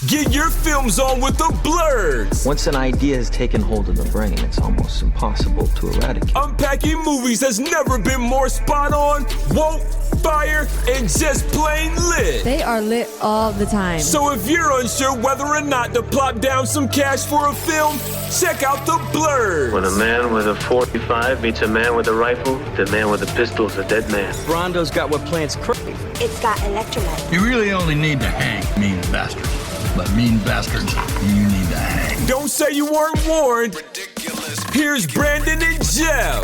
Get your films on with the Blerds. Once an idea has taken hold of the brain, it's almost impossible to eradicate. Unpacking movies has never been more spot on, woke, fire, and just plain lit. They are lit all the time. So if you're unsure whether or not to plop down some cash for a film, check out the Blerds. When a man with a 45 meets a man with a rifle, the man with a pistol is a dead man. Brondo's got what plants crave. It's got electrolyte. You really only need to hang mean bastards. But mean bastards, you need to hang. Don't say you weren't warned. Here's Brandon and Jeff.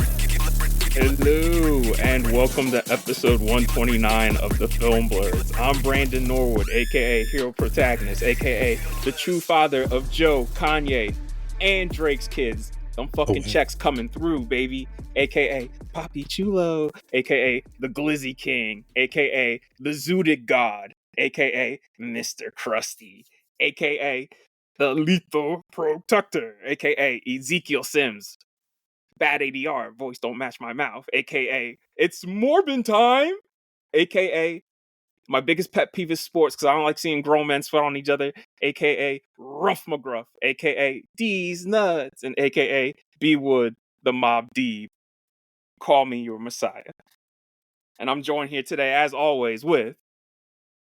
Hello, and welcome to episode 129 of the Film Blerds. I'm Brandon Norwood, a.k.a. Hero Protagonist, a.k.a. the true father of Joe, Kanye, and Drake's kids. Them fucking checks coming through, baby. A.k.a. Papi Chulo, a.k.a. the Glizzy King, a.k.a. the Zooted God, a.k.a. Mr. Krusty, a.k.a. the Lethal Protector, a.k.a. Ezekiel Sims. Bad ADR, voice don't match my mouth, a.k.a. It's Morbin time, a.k.a. my biggest pet peeve is sports because I don't like seeing grown men sweat on each other, a.k.a. Rough McGruff, a.k.a. D's Nuts, and a.k.a. B Wood, the Mob Deep. Call me your messiah. And I'm joined here today, as always, with...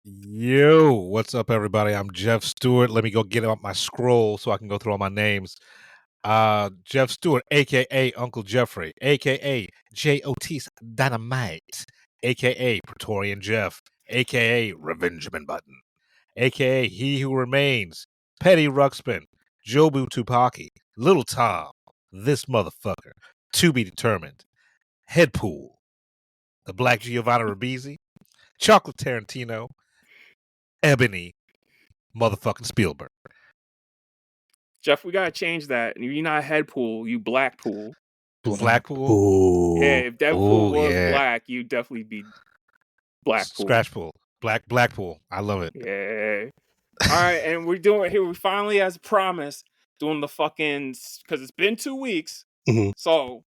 Yo, what's up, everybody? I'm Jeff Stewart. Let me go get up my scroll so I can go through all my names. Jeff Stewart, a.k.a. Uncle Jeffrey, a.k.a. J.O.T.'s Dynamite, a.k.a. Praetorian Jeff, a.k.a. Revengeman Button, a.k.a. He Who Remains, Petty Ruxpin, Jobu Tupaki, Little Tom, this motherfucker, to be determined, Headpool, the Black Giovanna Ribisi, Chocolate Tarantino, Ebony, motherfucking Spielberg. Jeff, we gotta change that. You're not Headpool, you Blackpool. Blackpool? Ooh. Yeah, if Deadpool was black, you'd definitely be Blackpool. Scratchpool. Blackpool. I love it. Yeah. All right, and we're doing it here. We finally, as promised, doing the fucking, because it's been 2 weeks. Mm-hmm. So,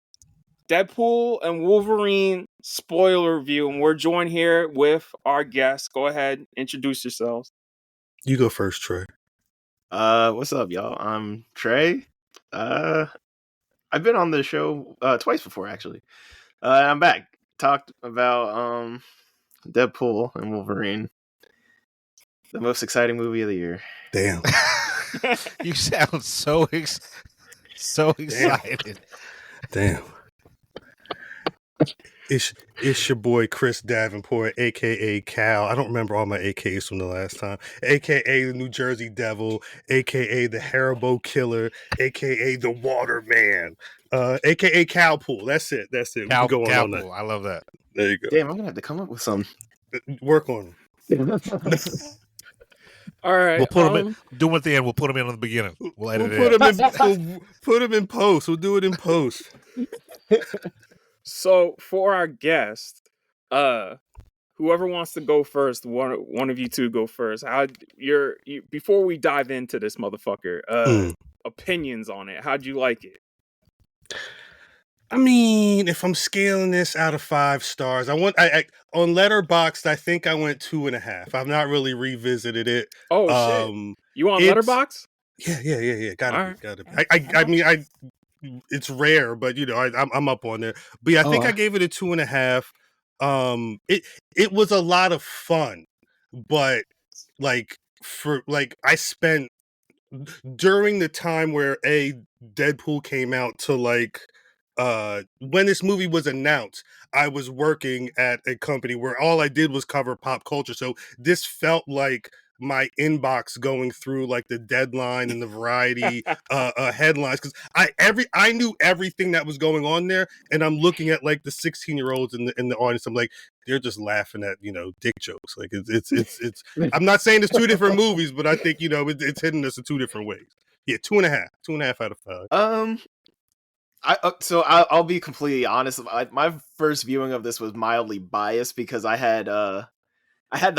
Deadpool and Wolverine spoiler review, and we're joined here with our guests. Go ahead, introduce yourselves. You go first, Trey. What's up, y'all? I'm Trey. I've been on the show twice before, actually. I'm back. Talked about Deadpool and Wolverine, the most exciting movie of the year. Damn, you sound so excited. Damn. It's your boy Chris Davenport, aka Khal. I don't remember all my AKs from the last time. AKA the New Jersey Devil, aka the Haribo Killer, aka the Waterman, aka Cowpool. That's it. Cowpool. I love that. There you go. Damn, I'm gonna have to come up with some. Work on them. All right. We'll put them in. Do them at the end. We'll put them in the beginning. We'll edit it. We'll put them in post. We'll do it in post. So for our guest, whoever wants to go first, one of you two go first. Before we dive into this motherfucker, opinions on it. How'd you like it? I mean, if I'm scaling this out of 5 stars, I on Letterboxd, I think I went 2.5. I've not really revisited it. Oh shit! You on Letterboxd? Yeah. Gotta be. I mean, it's rare, but I'm up on there. But yeah, I think I gave it a 2.5. It was a lot of fun, but I spent during the time where Deadpool came out to when this movie was announced, I was working at a company where all I did was cover pop culture. So this felt like my inbox going through the Deadline and the Variety headlines, because I knew everything that was going on there, and I'm looking at the 16-year-olds in the audience. I'm like, they're just laughing at dick jokes. It's I'm not saying it's 2 different movies, but I think it's hitting us in 2 different ways. Yeah, 2.5 out of 5. I'll be completely honest. My first viewing of this was mildly biased because I had the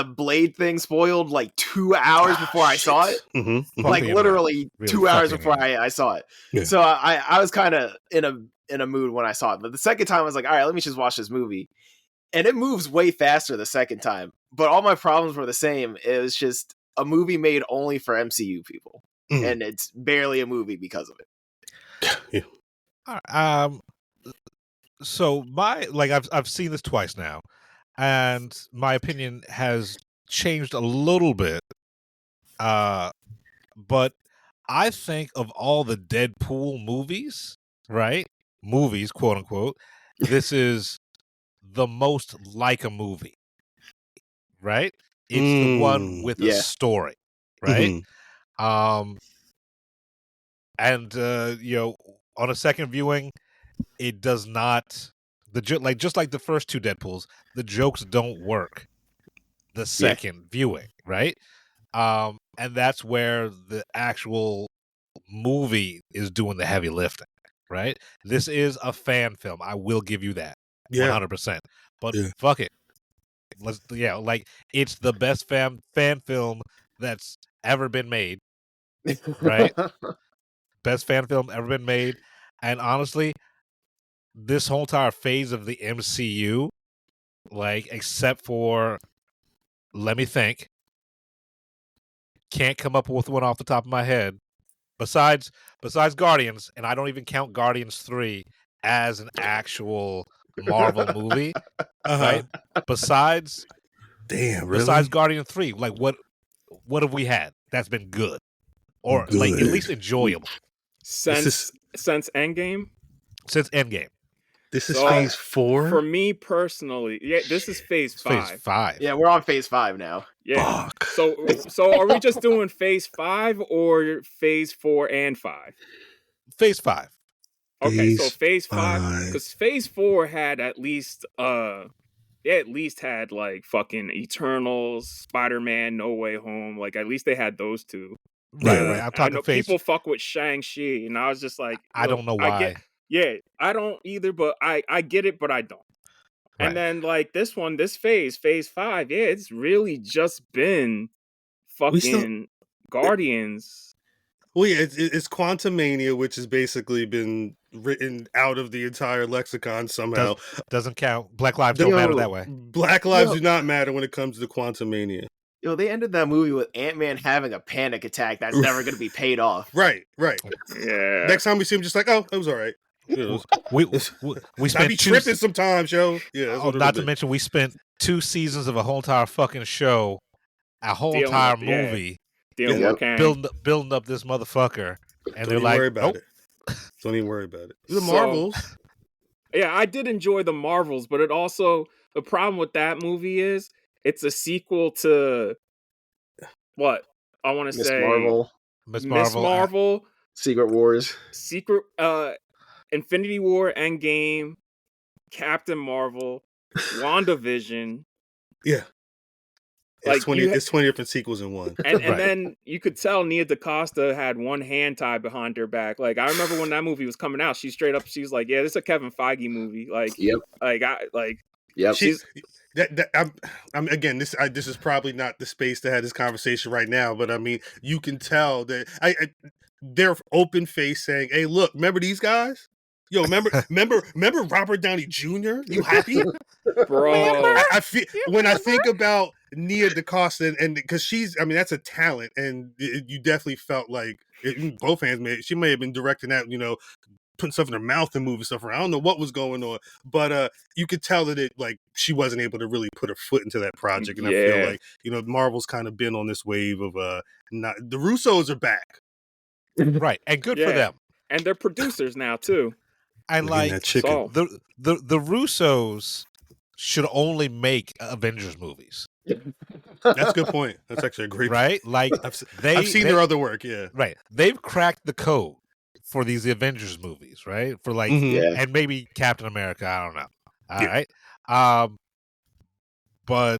Blade thing spoiled 2 hours before I saw it. Mm-hmm. Literally 2 hours before I saw it. Yeah. So I was kind of in a mood when I saw it. But the second time I was like, all right, let me just watch this movie. And it moves way faster the second time. But all my problems were the same. It was just a movie made only for MCU people, Mhm. and it's barely a movie because of it. Yeah. All right, so I've seen this twice now, and my opinion has changed a little bit. But I think of all the Deadpool movies, right? Movies, quote unquote, this is the most like a movie, right? It's the one with a Yeah. story, right? Mhm. And on a second viewing, it does not just like the first two Deadpools, the jokes don't work the second viewing, right? And that's where the actual movie is doing the heavy lifting, right? This is a fan film. I will give you that, Yeah. 100%. But Yeah. fuck it, it's the best fan film that's ever been made, right? Best fan film ever been made, and honestly, this whole entire phase of the MCU, except for, let me think, can't come up with one off the top of my head. Besides Guardians, and I don't even count Guardians 3 as an actual Marvel movie, right? Besides Guardians 3, what have we had that's been good? Or at least enjoyable? Since Endgame? Since Endgame. This is phase 4? For me personally, yeah, this is phase 5. Phase 5. Yeah, we're on phase 5 now. Yeah. Fuck. So are we just doing phase 5 or phase 4 and 5? Phase 5. Okay, so phase 5, because phase 4 had at least had like fucking Eternals, Spider-Man, No Way Home. Like at least they had those two. Right. I'm talking phase. People fuck with Shang-Chi, and I was just like, I don't know why. I don't either, but I get it, but I don't. Right. And then like this phase 5, yeah, it's really just been fucking Guardians. Well, yeah, it's Quantumania, which has basically been written out of the entire lexicon somehow. Doesn't count. Black lives don't matter that way. Black lives do not matter when it comes to Quantumania. Yo, they ended that movie with Ant-Man having a panic attack that's never going to be paid off. Right. Yeah. Next time we see him, just like, oh, it was all right. We spent I be tripping sometimes, yo. Yeah. Not to mention, we spent 2 seasons of a whole entire fucking show, a whole entire movie, building up this motherfucker, and they're like, nope. Don't even worry about it. The Marvels. Yeah, I did enjoy the Marvels, but the problem with that movie is it's a sequel to what I want to say, Miss Marvel, Secret Wars, Infinity War, Endgame, Captain Marvel, WandaVision. Yeah. It's 20 different sequels in one. And then you could tell Nia DaCosta had one hand tied behind her back. Like I remember when that movie was coming out, she was like, yeah, this is a Kevin Feige movie. Like, yep. She's I'm again, this is probably not the space to have this conversation right now, but I mean, you can tell that they're open face saying, hey, look, remember these guys? Yo, remember Robert Downey Jr.? You happy? Bro. I feel when I think about Nia DaCosta, and because that's a talent, and you definitely felt like both hands she may have been directing that, putting stuff in her mouth and moving stuff around. I don't know what was going on, but you could tell that she wasn't able to really put her foot into that project, and I feel like Marvel's kind of been on this wave of the Russos are back, right, and good for them, and they're producers now too. And the Russos should only make Avengers movies. That's a good point. That's actually a great right. Like I've seen their other work. Yeah, right. They've cracked the code for these Avengers movies, right? For and maybe Captain America. I don't know. All right. But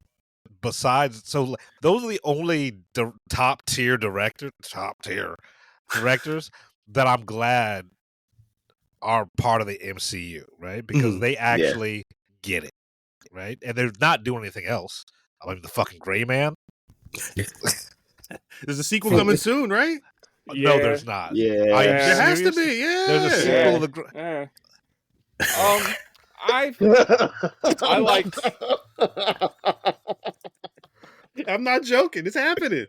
besides, so those are the only top tier directors that I'm glad are part of the MCU, right? Because they actually get it, right? And they're not doing anything else. I mean, the fucking Gray Man. There's a sequel coming soon, right? Yeah. No, there's not. Yeah, there has to be. Yeah, there's a sequel of the. I like. I'm not joking. It's happening.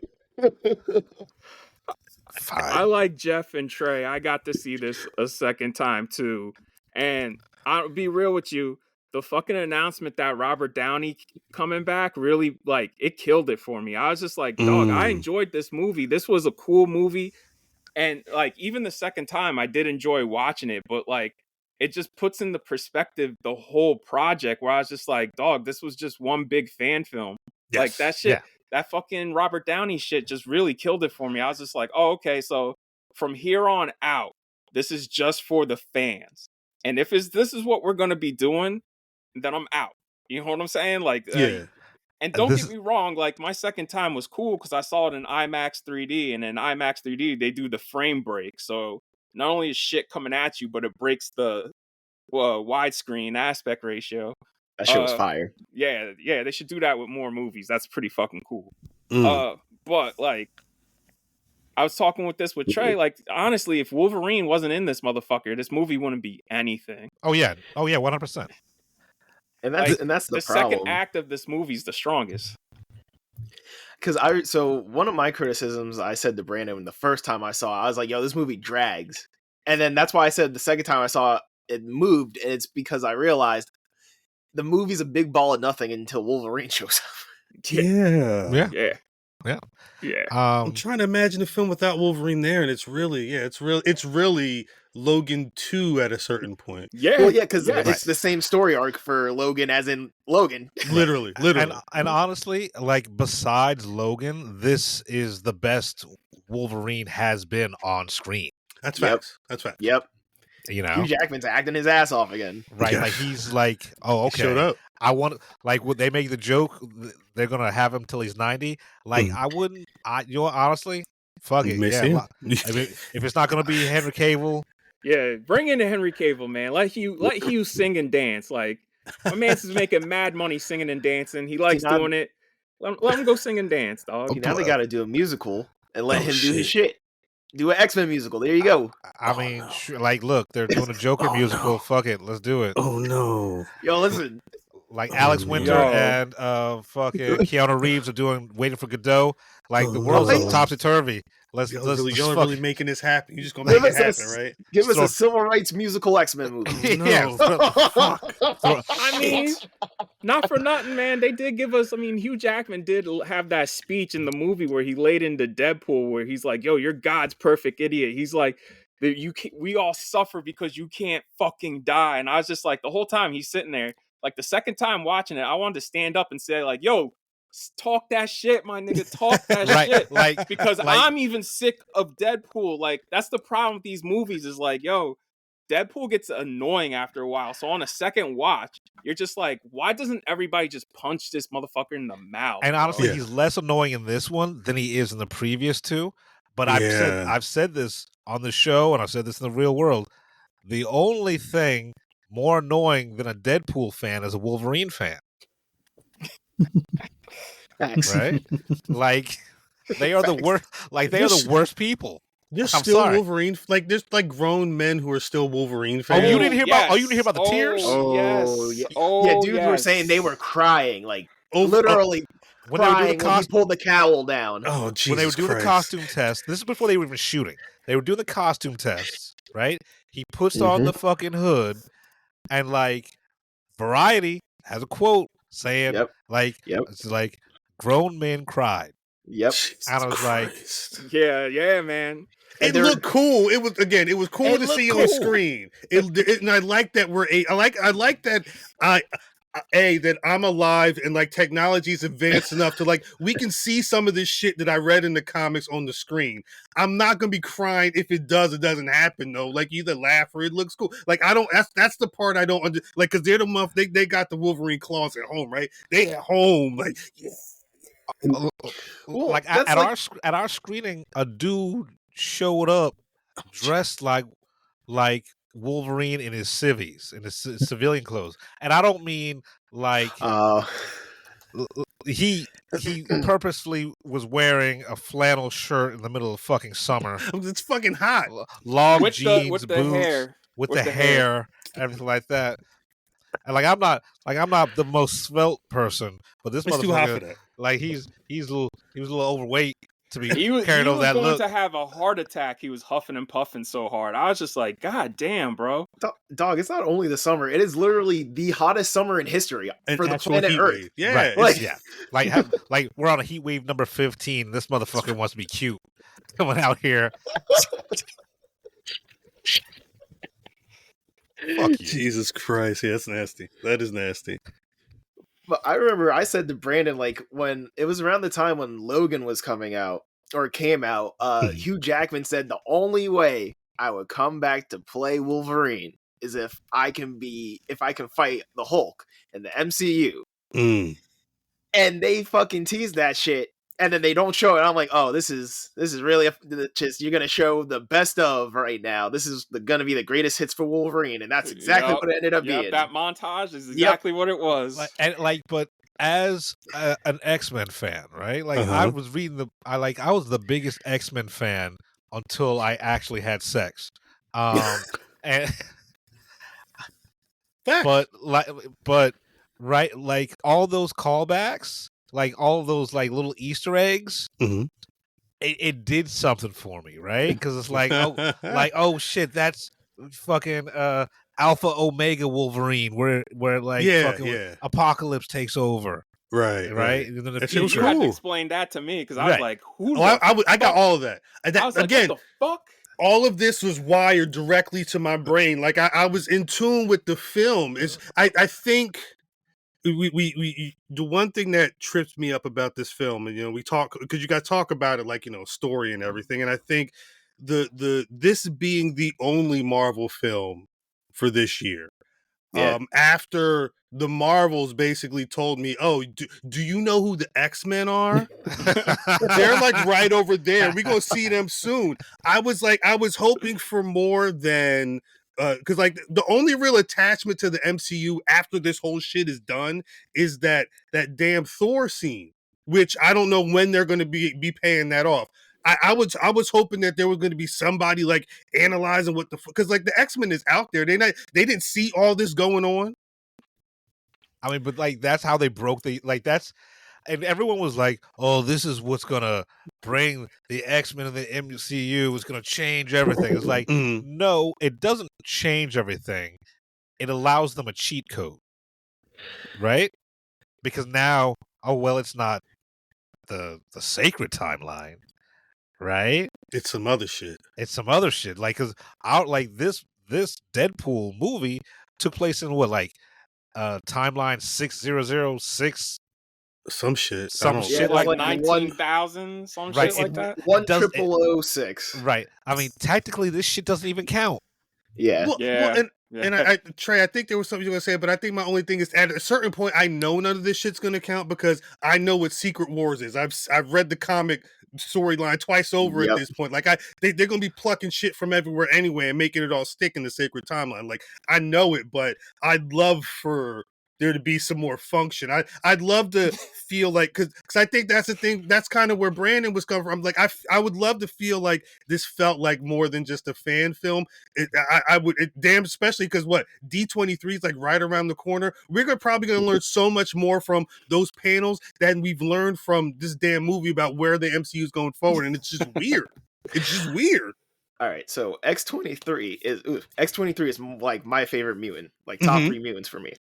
I like Jeff and Trey. I got to see this a second time too. And I'll be real with you, the fucking announcement that Robert Downey coming back really like it killed it for me. I was just like, dog, I enjoyed this movie. This was a cool movie. And like even the second time I did enjoy watching it, but like it just puts into perspective the whole project where I was just like, dog, this was just one big fan film. Yes. Like that shit, Yeah. that fucking Robert Downey shit just really killed it for me. I was just like, oh, okay, so from here on out, this is just for the fans. And if this is what we're gonna be doing, then I'm out. You know what I'm saying? Like, Yeah. and don't get me wrong, like my second time was cool because I saw it in IMAX 3D, and in IMAX 3D they do the frame break. So not only is shit coming at you, but it breaks the widescreen aspect ratio. That shit was fire. Yeah, they should do that with more movies. That's pretty fucking cool. Mm. But like, I was talking with Trey. Like, honestly, if Wolverine wasn't in this motherfucker, this movie wouldn't be anything. Oh yeah, 100%. And that's the problem. Second act of this movie is the strongest. So one of my criticisms I said to Brandon the first time I saw it, I was like, yo, this movie drags. And then that's why I said the second time I saw it, it moved. And it's because I realized the movie's a big ball of nothing until Wolverine shows up. Yeah. I'm Um, trying to imagine a film without Wolverine there, and it's really Logan 2 at a certain point. Yeah. Well, yeah, because it's the same story arc for Logan as in Logan. Literally. and honestly, like besides Logan, this is the best Wolverine has been on screen. That's facts. That's facts. Yep. You know, Hugh Jackman's acting his ass off again. right? Yeah. Like he's like, oh, okay. Showed up. I want like would they make the joke they're gonna have him till he's 90? Like I wouldn't. Honestly, fuck it. May Yeah, see him. if it's not gonna be Henry Cavill, Yeah, bring in the Henry Cavill, man. Let Hugh sing and dance. Like, my man's is making mad money singing and dancing. He likes doing it. Let him go sing and dance, dog. Now they got to do a musical and let him do his shit. Do an X-Men musical. There you go. I mean, like, look, they're doing a Joker musical. No. Fuck it, let's do it. Oh no, yo, listen. Like Alex Winter and fucking Keanu Reeves are waiting for Godot. Like the world's topsy turvy. Let's y'all really making this happen. You're just gonna make it happen, right? Give us a civil rights musical X-Men movie. No. I mean, not for nothing, man. They did give us. I mean, Hugh Jackman did have that speech in the movie where he laid into Deadpool, where he's like, "Yo, you're God's perfect idiot." He's like, we all suffer because you can't fucking die. And I was just like, the whole time he's sitting there. Like the second time watching it, I wanted to stand up and say, like, "Yo, talk that shit, my nigga. Talk that shit." Because I'm even sick of Deadpool. Like, that's the problem with these movies is like, yo, Deadpool gets annoying after a while. So on a second watch, you're just like, why doesn't everybody just punch this motherfucker in the mouth? And honestly, he's less annoying in this one than he is in the previous two. But I've said this on the show, and I've said this in the real world. The only thing more annoying than a Deadpool fan is a Wolverine fan. Right? Like they are the worst. Like they are the worst people. There's still Wolverine. Like there's like grown men who are still Wolverine fans. Oh, you didn't hear about? Oh, you didn't hear about the tears? Oh, yes. Yeah, dudes were saying they were crying, like literally when they were doing when he pulled the cowl down. Oh, Jesus When they were doing Christ. the costume test, this is before they were even shooting. They were doing the costume tests, right? He puts on the fucking hood, and like Variety has a quote saying, it's like grown men cried. Yep. And I was like, yeah, man. It looked cool. It was cool to see on screen. And I like that I like that that I'm alive and like technology's advanced enough to like we can see some of this shit that I read in the comics on the screen. I'm not gonna be crying if it doesn't happen though. Like either laugh or it looks cool. Like I don't. That's the part I don't like because they're the they got the Wolverine claws at home, right? They at home, like yeah. Like at our screening, a dude showed up dressed like Wolverine in his civvies, in his civilian clothes, and I don't mean like he purposely was wearing a flannel shirt in the middle of fucking summer. It's fucking hot. Long with jeans, with boots, the hair, with the hair, everything like that. And like I'm not the most svelte person, but this it's too hot for motherfucker, that. like he was a little overweight. to be He was carrying over that going look. to have a heart attack. He was huffing and puffing so hard. I was just like, God damn, bro. Dog, it's not only the summer; it is literally the hottest summer in history for the planet heat Earth. wave. Yeah, Right. Like, Yeah. Like we're on a heat wave number 15. This motherfucker wants to be cute. Coming out here. Fuck you. Jesus Christ. Yeah, that's nasty. That is nasty. but I remember I said to Brandon, like, when it was around the time when Logan was coming out or came out, Hugh Jackman said the only way I would come back to play Wolverine is if I can fight the Hulk in the MCU. Mm. And they fucking tease that shit, and then they don't show it. I'm like, oh, this is really just, you're gonna show the best of right now. This is gonna be the greatest hits for Wolverine, and that's exactly what it ended up being. That montage is exactly what it was. But as an X-Men fan, right? Like I was reading I was the biggest X-Men fan until I actually had sex. And but right, like all those callbacks, like all those like little Easter eggs, it did something for me, right? Because it's like, oh shit, that's fucking Alpha Omega Wolverine, where fucking Apocalypse takes over, right. And then the You future. had to explain that to me because I was like, who? I got all of that. I was like, again, what the fuck? all of this was wired directly to my brain. Like I was in tune with the film. I think we the one thing that trips me up about this film, and we talk because you guys talk about it like story and everything, and I think this being the only Marvel film for this year. After the Marvels basically told me, oh, do you know who the X-Men are? They're like right over there. We're gonna see them soon. I was hoping for more than because like the only real attachment to the MCU after this whole shit is done is that damn Thor scene, which I don't know when they're gonna be paying that off. I was hoping that there was going to be somebody like analyzing what because like the X-Men is out there. They didn't see all this going on. I mean, but like that's how they broke and everyone was like, "Oh, this is what's gonna bring the X-Men and the MCU. It's gonna change everything." It's like, no, it doesn't change everything. It allows them a cheat code, right? Because now, it's not the sacred timeline. Right? It's some other shit. Like, cause this Deadpool movie took place in what, like, timeline 6006, some shit, like 19,000, some shit like that. 1006. Right. I mean, technically, this shit doesn't even count. Yeah. And I Trey, I think there was something you were going to say, but I think my only thing is at a certain point, I know none of this shit's going to count because I know what Secret Wars is. I've read the comic storyline twice over at this point. Like they're going to be plucking shit from everywhere anyway and making it all stick in the sacred timeline. Like I know it, but I'd love for there to be some more function. I'd love to feel like because I think that's the thing. That's kind of where Brandon was coming from. I'm like I would love to feel like this felt like more than just a fan film. Damn, especially because D23 is like right around the corner. We're probably gonna learn so much more from those panels than we've learned from this damn movie about where the MCU is going forward, and it's just weird. It's just weird. All right, so X23 is like my favorite mutant, like top 3 mutants for me.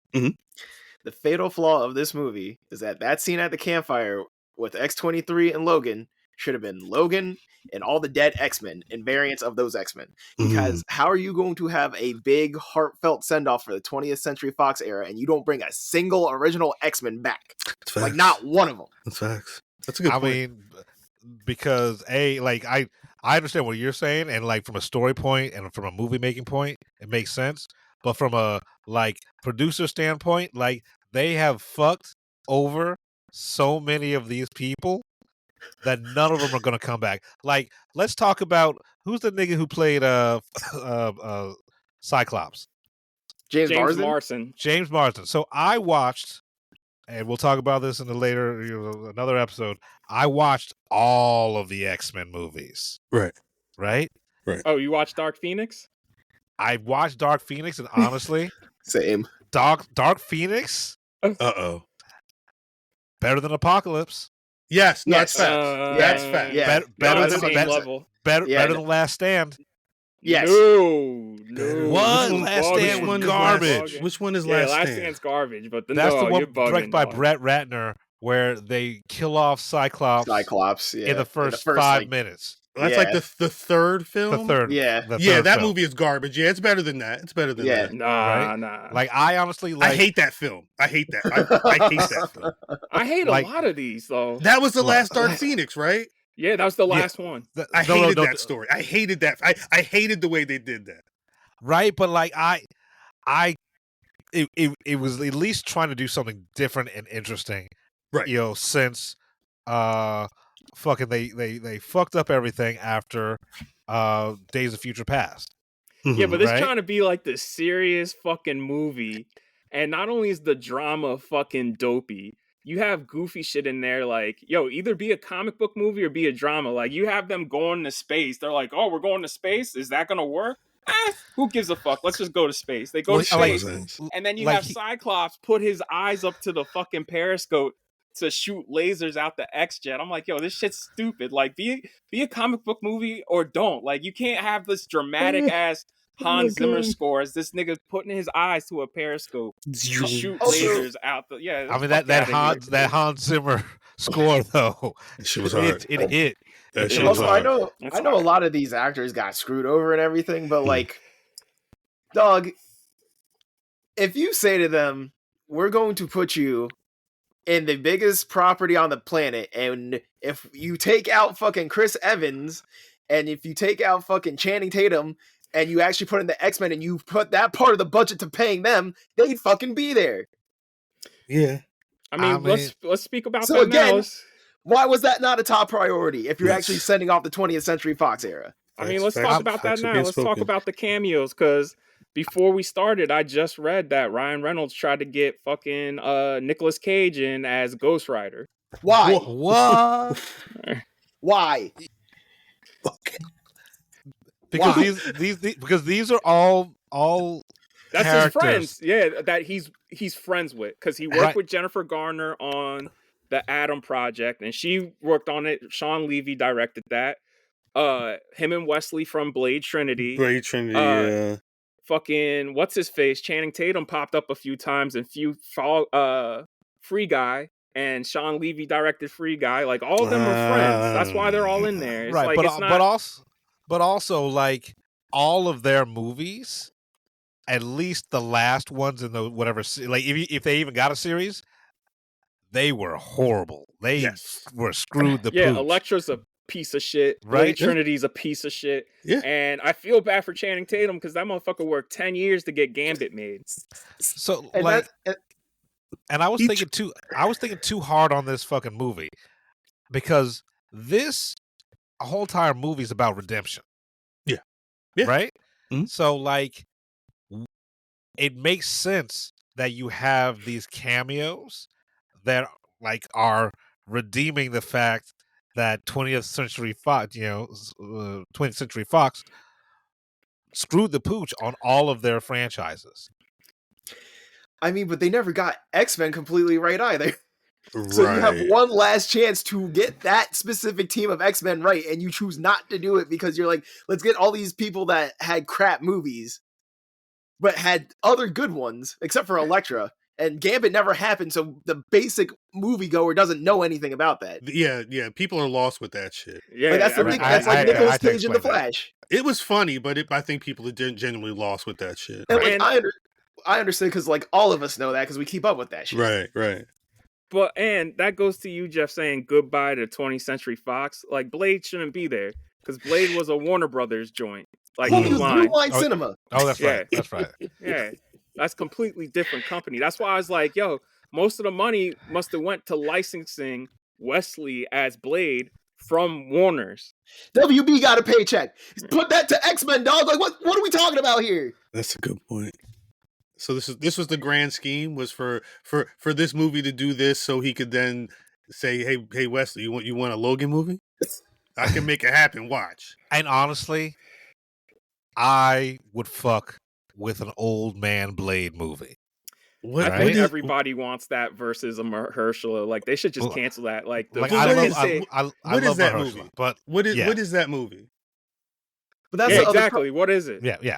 The fatal flaw of this movie is that scene at the campfire with X23 and Logan should have been Logan and all the dead X-Men and variants of those X-Men. Because how are you going to have a big, heartfelt send-off for the 20th Century Fox era and you don't bring a single original X-Men back? Like, not one of them. That's facts. That's a good point. I mean, because I understand what you're saying, and like from a story point and from a movie making point, it makes sense. But from a like producer standpoint, like they have fucked over so many of these people that none of them are gonna come back. Like, let's talk about who's the nigga who played Cyclops. James Marsden. James Marsden. So I watched, and we'll talk about this in another episode. I watched all of the X-Men movies. Right. Oh, you watched Dark Phoenix? I watched Dark Phoenix, and honestly, same. Dark Phoenix. Better than Apocalypse. Yes, no, Yes. that's facts. That's facts. Yeah. Better, No, better that's than 100%. level. better than Last Stand. Yes. No. What? Which one- Last bugging. Stand which was one is garbage. Last, which one is Yeah, Last Last Stand? Stand's garbage, but That's the you're one bugging. directed by dog. Brett Ratner, where they kill off Cyclops Yeah. in the first 5 like, minutes. That's Yeah. like the third film. The third, Yeah. the Yeah, third that film, movie is garbage. Yeah, it's better than that. It's better than Yeah. that. Nah. Like I honestly I hate that film. I hate that. I hate that film. I hate like- a lot of these though. That was the last Dark Phoenix, right? Yeah, that was the last one. I hated that story. I hated that. I hated the way they did that. Right, but like it was at least trying to do something different and interesting, Right. You know, since fucking they fucked up everything after Days of Future Past. Yeah, but it's Right? trying to be like the serious fucking movie. And not only is the drama fucking dopey, you have goofy shit in there like, yo, either be a comic book movie or be a drama. Like, you have them going to space. They're like, oh, we're going to space? Is that going to work? Who gives a fuck? Let's just go to space. They go to space. And then you have Cyclops put his eyes up to the fucking periscope to shoot lasers out the X-Jet. I'm like, yo, this shit's stupid. Like, be a comic book movie or don't. Like, you can't have this dramatic ass Hans Zimmer score as this nigga putting his eyes to a periscope to shoot lasers out the I mean that Hans Zimmer score though. Shit was hard. It hit. That shit was hard. I know a lot of these actors got screwed over and everything, but like, dog, if you say to them, we're going to put you in the biggest property on the planet, and if you take out fucking Chris Evans, and if you take out fucking Channing Tatum, and you actually put in the X-Men and you put that part of the budget to paying them, they'd fucking be there. Yeah. I mean, let's speak about so that again, now. Why was that not a top priority if you're actually sending off the 20th Century Fox era? I mean, let's talk about that now. Let's talk about the cameos, because before we started, I just read that Ryan Reynolds tried to get fucking Nicolas Cage in as Ghost Rider. Why? What? Why? Because these are all that's characters. his friends. Yeah, that he's friends with, because he worked with Jennifer Garner on the Atom Project, and she worked on it. Sean Levy directed that. Him and Wesley from Blade Trinity. Yeah. Fucking what's his face? Channing Tatum popped up a few times in Free Guy, and Sean Levy directed Free Guy. Like, all of them are friends. That's why they're all in there. It's right, like, but also like all of their movies, at least the last ones in the whatever, like if they even got a series, they were horrible. They were screwed the pooch. Elektra's a piece of shit. Right? Blade Trinity's a piece of shit. Yeah. And I feel bad for Channing Tatum, because that motherfucker worked 10 years to get Gambit made. So And like, and I was thinking too hard on this fucking movie, because this whole entire movie is about redemption. Yeah. Right? Mm-hmm. So like, it makes sense that you have these cameos that like are redeeming the fact that 20th Century Fox, 20th Century Fox screwed the pooch on all of their franchises. I mean, but they never got X-Men completely right either. So you have one last chance to get that specific team of X-Men right, and you choose not to do it because you're like, let's get all these people that had crap movies, but had other good ones, except for Elektra. And Gambit never happened, so the basic moviegoer doesn't know anything about that. Yeah. People are lost with that shit. Yeah, like, that's the thing. That's like Nicolas Cage in The explain that. Flash. It was funny, but I think people are genuinely lost with that shit. And like, I understand, because like all of us know that because we keep up with that shit. Right. But, and that goes to you, Jeff, saying goodbye to 20th Century Fox. Like, Blade shouldn't be there, because Blade was a Warner Brothers joint. Like, Blue Line Cinema. Oh, that's right. That's right. Yeah. That's completely different company. That's why I was like, yo, most of the money must have went to licensing Wesley as Blade from Warner's. WB got a paycheck. Put that to X-Men, dog. Like, what are we talking about here? That's a good point. So this was the grand scheme, was for this movie to do this, so he could then say, hey Wesley, you want a Logan movie? I can make it happen. Watch. And honestly, I would fuck with an old man Blade movie. What, I think everybody wants that versus a Mahershala. Like they should just cancel that. Like, Like What is- I what love is that Mahershala, movie? but what is yeah. what is that movie? But that's yeah, the other exactly. What is it? yeah.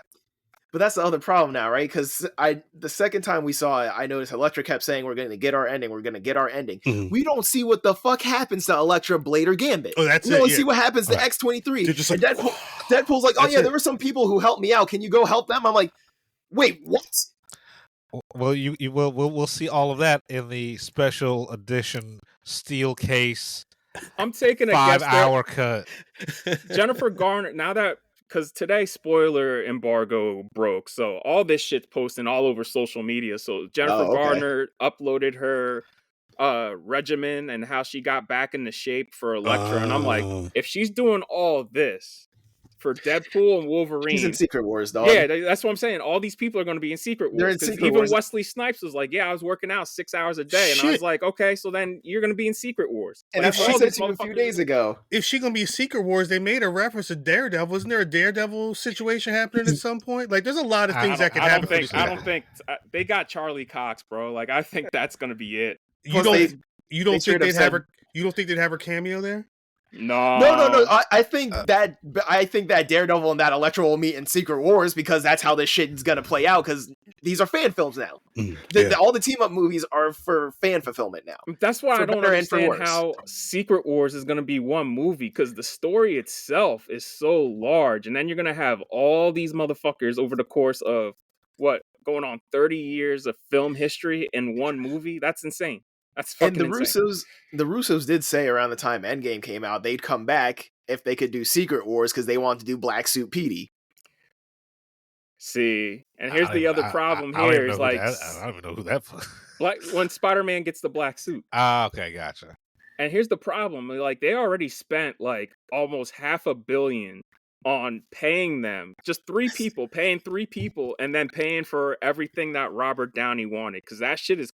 But that's the other problem now, right? Because the second time we saw it, I noticed Elektra kept saying, "We're going to get our ending. We're going to get our ending." Mhm. We don't see what the fuck happens to Elektra, Blade, or Gambit. Oh, that's we it, only yeah. see what happens to Right. X-23. They're just And like, Deadpool's like, "Oh That's yeah, it. there were some people who helped me out. Can you go help them?" I'm like, "Wait, what?" Well, you will we'll see all of that in the special edition steel case I'm taking a guess. 5-hour cut. Jennifer Garner. Now that because today spoiler embargo broke, so all this shit's posting all over social media. So Jennifer Oh, okay. Garner uploaded her regimen and how she got back into shape for Elektra, and I'm like, if she's doing all this for Deadpool and Wolverine, She's in Secret Wars, dog. yeah, that's what I'm saying. All these people are going to be in Secret They're Wars. in 'Cause Secret even Wars. Wesley Snipes was like, "Yeah, I was working out 6 hours a day," and I was Shit. like, "Okay, so then you're going to be in Secret Wars." And Like, that's what I all said these to you a few motherfuckers- days ago. If she gonna be Secret Wars, they made a reference to Daredevil. Wasn't there a Daredevil situation happening at some point? Like, there's a lot of things that could happen. I don't think they got Charlie Cox, bro. Like, I think that's going to be it. You Plus, don't. they You don't straight think up they'd have said- her? You don't think they'd have her cameo there? No, No. I think that Daredevil and that Elektra will meet in Secret Wars because that's how this shit's gonna play out. Because these are fan films now. All the team up movies are for fan fulfillment now. That's why For I don't better and for understand worse. how Secret Wars is going to be one movie, because the story itself is so large, and then you're going to have all these motherfuckers over the course of what going on 30 years of film history in one movie. That's insane. That's fucking And insane. the Russos did say around the time Endgame came out they'd come back if they could do Secret Wars because they wanted to do Black Suit Petey. See, and here's the other problem I don't here even is know who like, that- I don't even know who that. like when Spider-Man gets the black suit. Okay, gotcha. And here's the problem: like they already spent like almost $500 million on paying them, just paying three people, and then paying for everything that Robert Downey wanted, because that shit is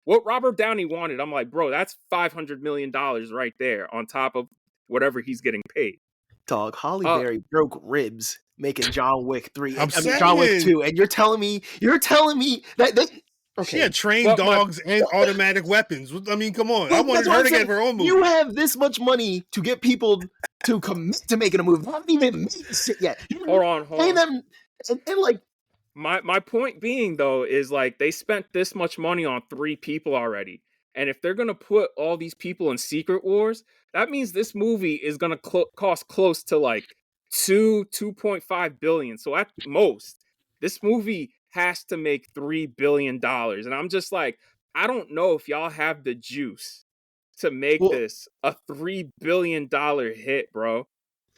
what Robert Downey wanted. I'm like, bro, that's $500 million right there on top of whatever he's getting paid. Dog, Halle Berry broke ribs making John Wick 3. I'm John Wick saying. 2, and you're telling me that She had trained But my- dogs and automatic weapons. I mean, come on. I wanted That's what her I'm to saying. get her own movie. You have this much money to get people to commit to making a movie. They haven't even made shit yet. Hold on. Pay them and like My point being though is like they spent this much money on three people already, and if they're gonna put all these people in Secret Wars, that means this movie is gonna cost close to like 2.5 billion. So at most, this movie has to make $3 billion, and I'm just like, I don't know if y'all have the juice to make this a $3 billion hit, bro.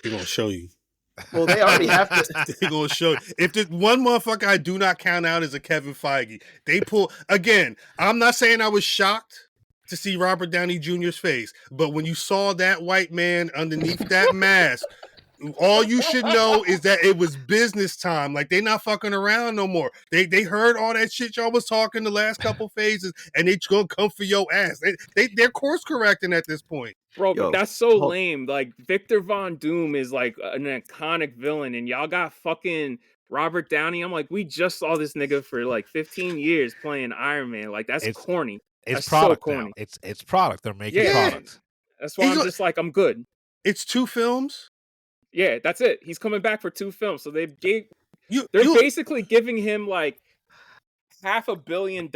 They're gonna show you. well, they already have to. They're gonna show you. If there's one motherfucker I do not count out is a Kevin Feige. They pull again. I'm not saying I was shocked to see Robert Downey Jr.'s face, but when you saw that white man underneath that mask, all you should know is that it was business time. Like, they not fucking around no more. They heard all that shit y'all was talking the last couple phases, and they gonna come for your ass. They're course correcting at this point. Bro, Yo, but that's so lame. Like, Victor Von Doom is like an iconic villain, and y'all got fucking Robert Downey. I'm like, we just saw this nigga for like 15 years playing Iron Man. Like, that's corny. It's That's product so now. corny. It's product. They're making Yeah. product. That's why I'm just like, I'm good. It's 2 films. Yeah, that's it. He's coming back for 2 films. So they're You basically giving him like $500 million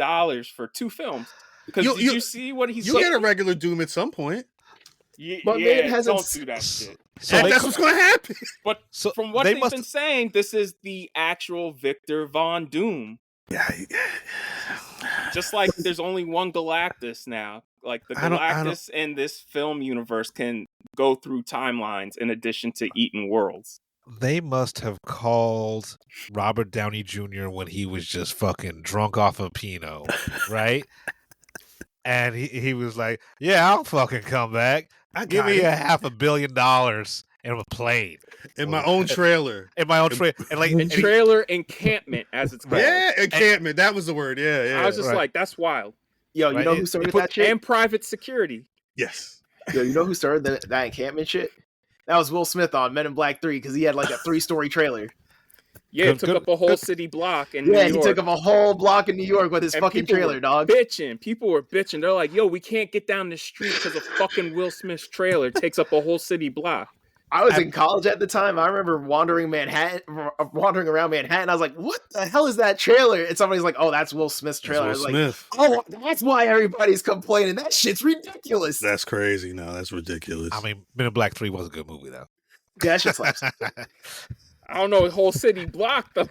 for 2 films. Because did you see what he's You get a regular Doom at some point. But yeah, man hasn't don't do that shit. So That's what's gonna happen. But So from what they they've must- been saying, this is the actual Victor Von Doom. Yeah. Just like there's only one Galactus now. Like the I don't- Galactus in this film universe can go through timelines in addition to eating worlds. They must have called Robert Downey Jr. when he was just fucking drunk off of Pinot, right? And he was like, "Yeah, I'll fucking come back. Give me $500 million in a plane In my own trailer. in my own trailer." And like, and he- Trailer encampment, as it's called. Yeah, encampment. That was the word. Yeah. I was just right. like, that's wild. Yo, you Right, know it- who started it put- that shit? And private security. Yes. Yo, you know who started that encampment shit? That was Will Smith on Men in Black 3 because he had like a 3-story trailer. Yeah, it took up a whole city block in New Yeah, York. he took up a whole block in New York with his And fucking people trailer, were dog. People were bitching. They're like, yo, we can't get down the street because of fucking Will Smith's trailer takes up a whole city block. I was in college at the time. I remember wandering around Manhattan. I was like, "What the hell is that trailer?" And somebody's like, "Oh, that's Will Smith's trailer." Will I was Smith. like, "Oh, that's why everybody's complaining. That shit's ridiculous." That's crazy. No, that's ridiculous. I mean, Men in Black 3 was a good movie, though. Yeah, that shit slaps. I don't know, a whole city block though.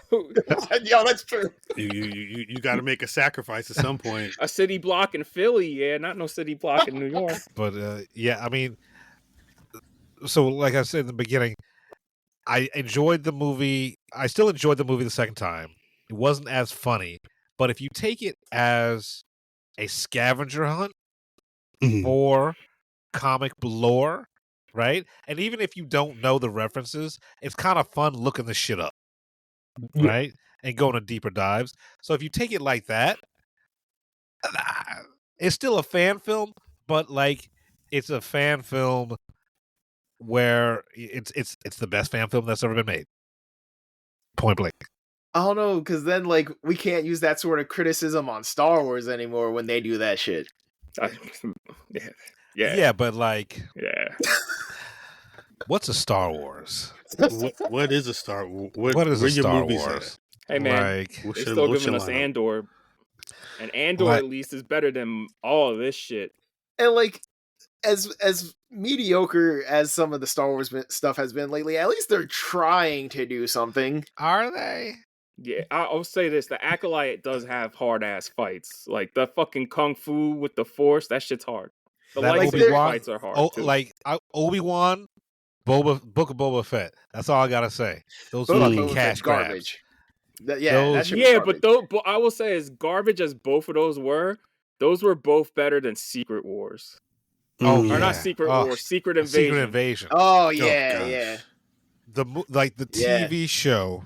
Yo, that's true. You got to make a sacrifice at some point. A city block in Philly, yeah, not no city block in New York. But yeah, I mean, so like I said in the beginning, I enjoyed the movie. I still enjoyed the movie the second time. It wasn't as funny, but if you take it as a scavenger hunt for comic lore, right? And even if you don't know the references, it's kind of fun looking the shit up, right? And going to deeper dives. So if you take it like that, it's still a fan film, but like it's a fan film where it's the best fan film that's ever been made. Point blank. I don't know, because then like we can't use that sort of criticism on Star Wars anymore when they do that shit. Yeah, but like, what's a Star Wars? What is a Star Wars? What is a where your Star movies Wars? Hey man, Like, they're still giving us Andor, and Andor at least is better than all of this shit. And like, as mediocre as some of the Star Wars stuff has been lately, at least they're trying to do something. Are they? Yeah, I'll say this: the Acolyte does have hard ass fights, like the fucking kung fu with the Force. That shit's hard. The lightsaber fights are hard too. Like Obi-Wan, Book of Boba Fett. That's all I gotta say. Those Boba fucking Fett's cash grabs. garbage. That shit was garbage. But I will say, as garbage as both of those were both better than Secret Wars. Oh, or not Secret Wars, Secret Invasion. Secret Invasion. Oh yeah. The TV show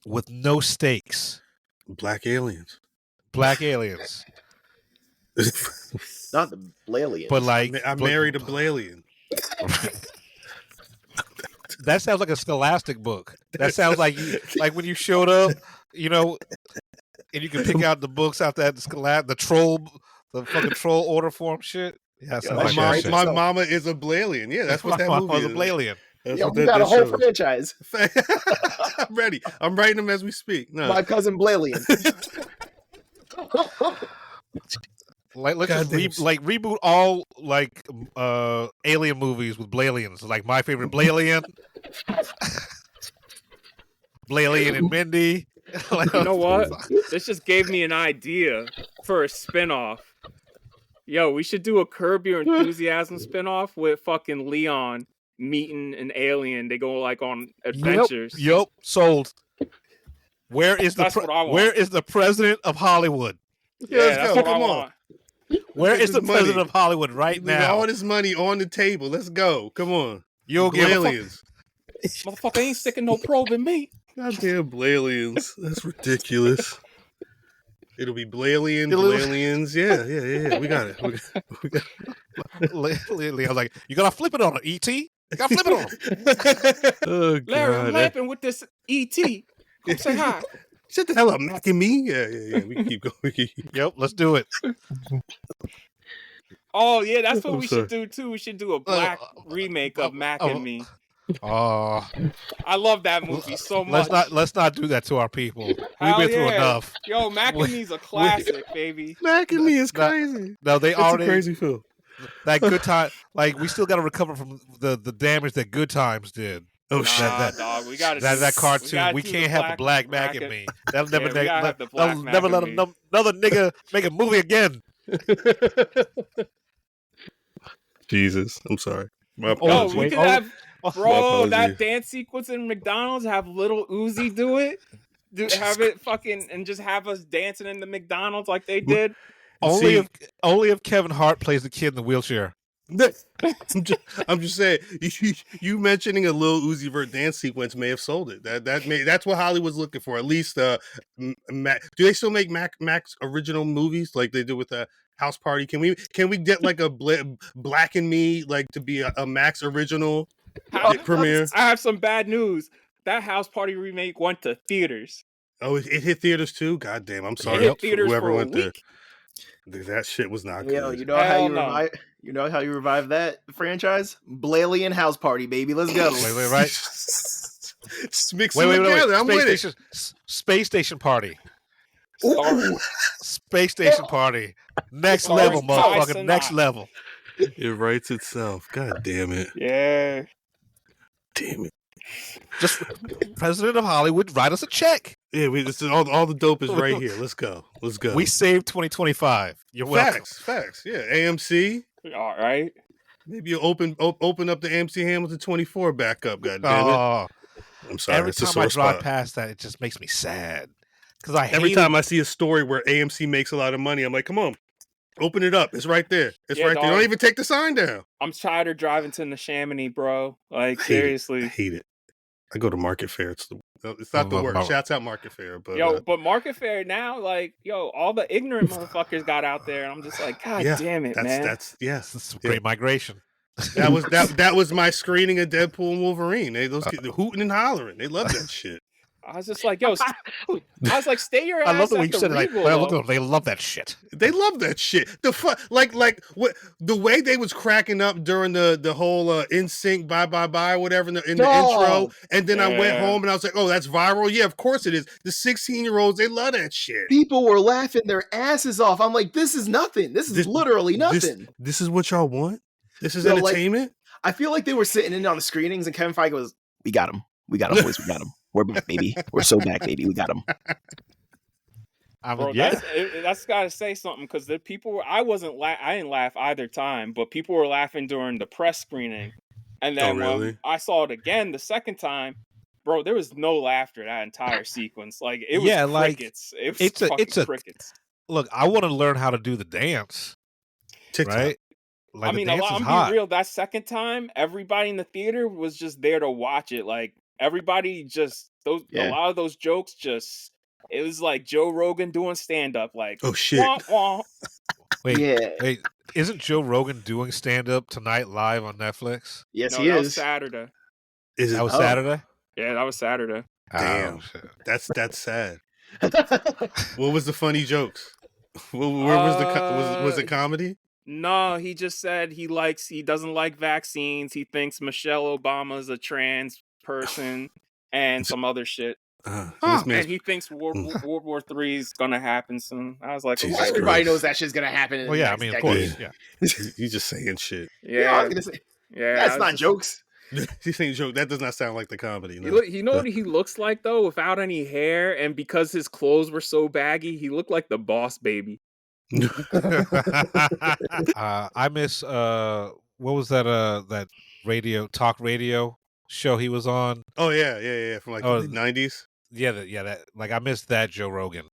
with no stakes. Black aliens. Not the Blalians. But like, I married a Blalian. That sounds like a Scholastic book. That sounds like when you showed up, you know, and you can pick out the books out that the fucking troll order form shit. Yeah, my mama is a Blalian. Yeah, that's what that movie is. A Blalian. Yo, we got a whole franchise. I'm ready. I'm writing them as we speak. No. My cousin Blalian. Like let's just reboot all like alien movies with Blalians. Like My Favorite Blalian, Blalian and Mindy. Like, you know what? This just gave me an idea for a spinoff. Yo, we should do a Curb Your Enthusiasm spinoff with fucking Leon meeting an alien. They go like on adventures. Yep, sold. Where is the president of Hollywood? Yeah, that's what I want. Where is the president of Hollywood right now? All this money on the table. Let's go. Come on. You'll give aliens. Motherfucker ain't sticking no probe in me. Goddamn Blalians. That's ridiculous. It'll be Blalians. Yeah. We got it. We got it. I was like, you gotta flip it on it, E.T. You gotta flip it on. Oh, Larry, I'm laughing with this E.T. Come say hi. Shut the hell up, Mac and me. Yeah. We can keep going. Yep, let's do it. Oh yeah, that's what we should do too. We should do a black remake of Mac and Me. Oh, I love that movie so much. Let's not do that to our people. We've been through enough. Yo, Mac and Me's a classic, baby. Mac and Me is crazy. No, it's a crazy film. That Good Time, like we still got to recover from the damage that Good Times did. Oh shit! Dog, we got that cartoon. We can't have the black Mac and Me. That'll never let another nigga make a movie again. Jesus, I'm sorry. No, we could have, bro, that dance sequence in McDonald's. Have Little Uzi do it. Have it fucking and just have us dancing in the McDonald's like they did. Only if Kevin Hart plays the kid in the wheelchair. I'm just saying, you mentioning a Lil Uzi Vert dance sequence may have sold it. That's what Hollywood's looking for. At least, do they still make Mac's original movies like they do with the House Party? Can we get like a Black and Me like to be a Mac's original premiere? I have some bad news. that House Party remake went to theaters. Oh, it hit theaters too. God damn, I'm It sorry. hit theaters Whoever for a went there. week. That shit was not Yo, good. you know Hell no. You know how you revive that franchise? Blaley House Party, baby. Let's go. Wait, right? Just mix them together. I'm with it. Space Station Party. Ooh. Space Station Party. Next Stars level, motherfucker. Tyson Next Knott. level. It writes itself. God damn it. Yeah. Damn it. Just President of Hollywood, write us a check. Yeah, this is all the dope is right here. Let's go. Let's go. We saved 2025. You're welcome. Facts. Yeah, AMC. All right. Maybe you open up the AMC Hamilton 24 back up. God damn it. Oh, I'm sorry. every it's a time sore I drive spot. past that, it just makes me sad. Because Every time I see a story where AMC makes a lot of money, I'm like, come on, open it up. It's right there. It's Yeah, right there. dog. Don't even take the sign down. I'm tired of driving to Neshaminy, bro. Like, I seriously. hate it. I go to Market Fair. It's not the worst. Shouts out Market Fair. But But Market Fair now, like, all the ignorant motherfuckers got out there, and I'm just like, God damn it, man. That's It's great migration. That was my screening of Deadpool and Wolverine. Those kids hooting and hollering. They love that shit. I was just like, I was like, stay your ass I love the way at you the said it. Like, Regal, well, look though. at them. They love that shit. They love that shit. Like what the way they was cracking up during the whole NSYNC bye whatever in the intro, and then I went home and I was like, oh, that's viral. Yeah, of course it is. The 16-year-olds, they love that shit. People were laughing their asses off. I'm like, this is nothing. This is literally nothing. This is what y'all want. This is So, entertainment. I feel like they were sitting in on the screenings, and Kevin Feige was, "We got him, boys. We got him. We're back, baby. We're so back, baby. We got him." I mean, Bro, yeah. that's got to say something, because the people were, I didn't laugh either time, but people were laughing during the press screening, and then when I saw it again the second time, bro, there was no laughter that entire sequence. Like, it was crickets. It was crickets. Look, I want to learn how to do the dance. TikTok. Right? Like, I mean, I'm being real. That second time, everybody in the theater was just there to watch it. Like, everybody just a lot of those jokes it was like Joe Rogan doing stand up. Like, oh shit. Wah, wah. Wait, isn't Joe Rogan doing stand up tonight live on Netflix? Yes, No, he that is. was Saturday. That was Saturday? Yeah, that was Saturday. Damn, shit. That's sad. What was the funny jokes? Where was it comedy? No, he just said he doesn't like vaccines. He thinks Michelle Obama's a trans person and some other shit. And he thinks World War III is gonna happen soon. I was like, everybody knows that shit's gonna happen. In the I mean, of course, yeah. He's just saying shit. Yeah, I was gonna say, that's not jokes. He's saying joke. That does not sound like the comedy. No. You know what he looks like though, without any hair, and because his clothes were so baggy, he looked like the Boss Baby. I miss what was that talk radio show he was on? Oh yeah, from like the 90s. Yeah, I missed that Joe Rogan.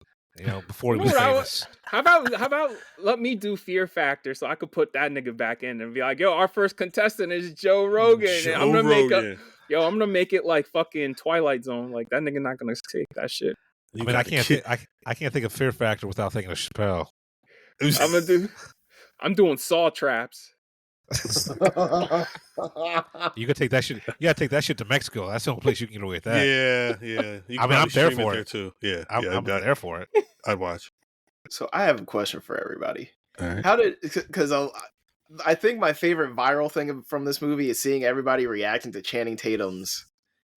Before he was famous. How about let me do Fear Factor so I could put that nigga back in and be like, yo, our first contestant is Joe Rogan. And I'm gonna make it like fucking Twilight Zone. Like, that nigga not gonna take that shit. I mean, I can't think of Fear Factor without thinking of Chappelle. I'm doing saw traps. You gotta take that shit. You gotta take that shit to Mexico. That's the only place you can get away with that. Yeah. I mean, I'm there for it it too. Yeah, I'm there for it. I'd watch. So I have a question for everybody. All right. How did? Because I think my favorite viral thing from this movie is seeing everybody reacting to Channing Tatum's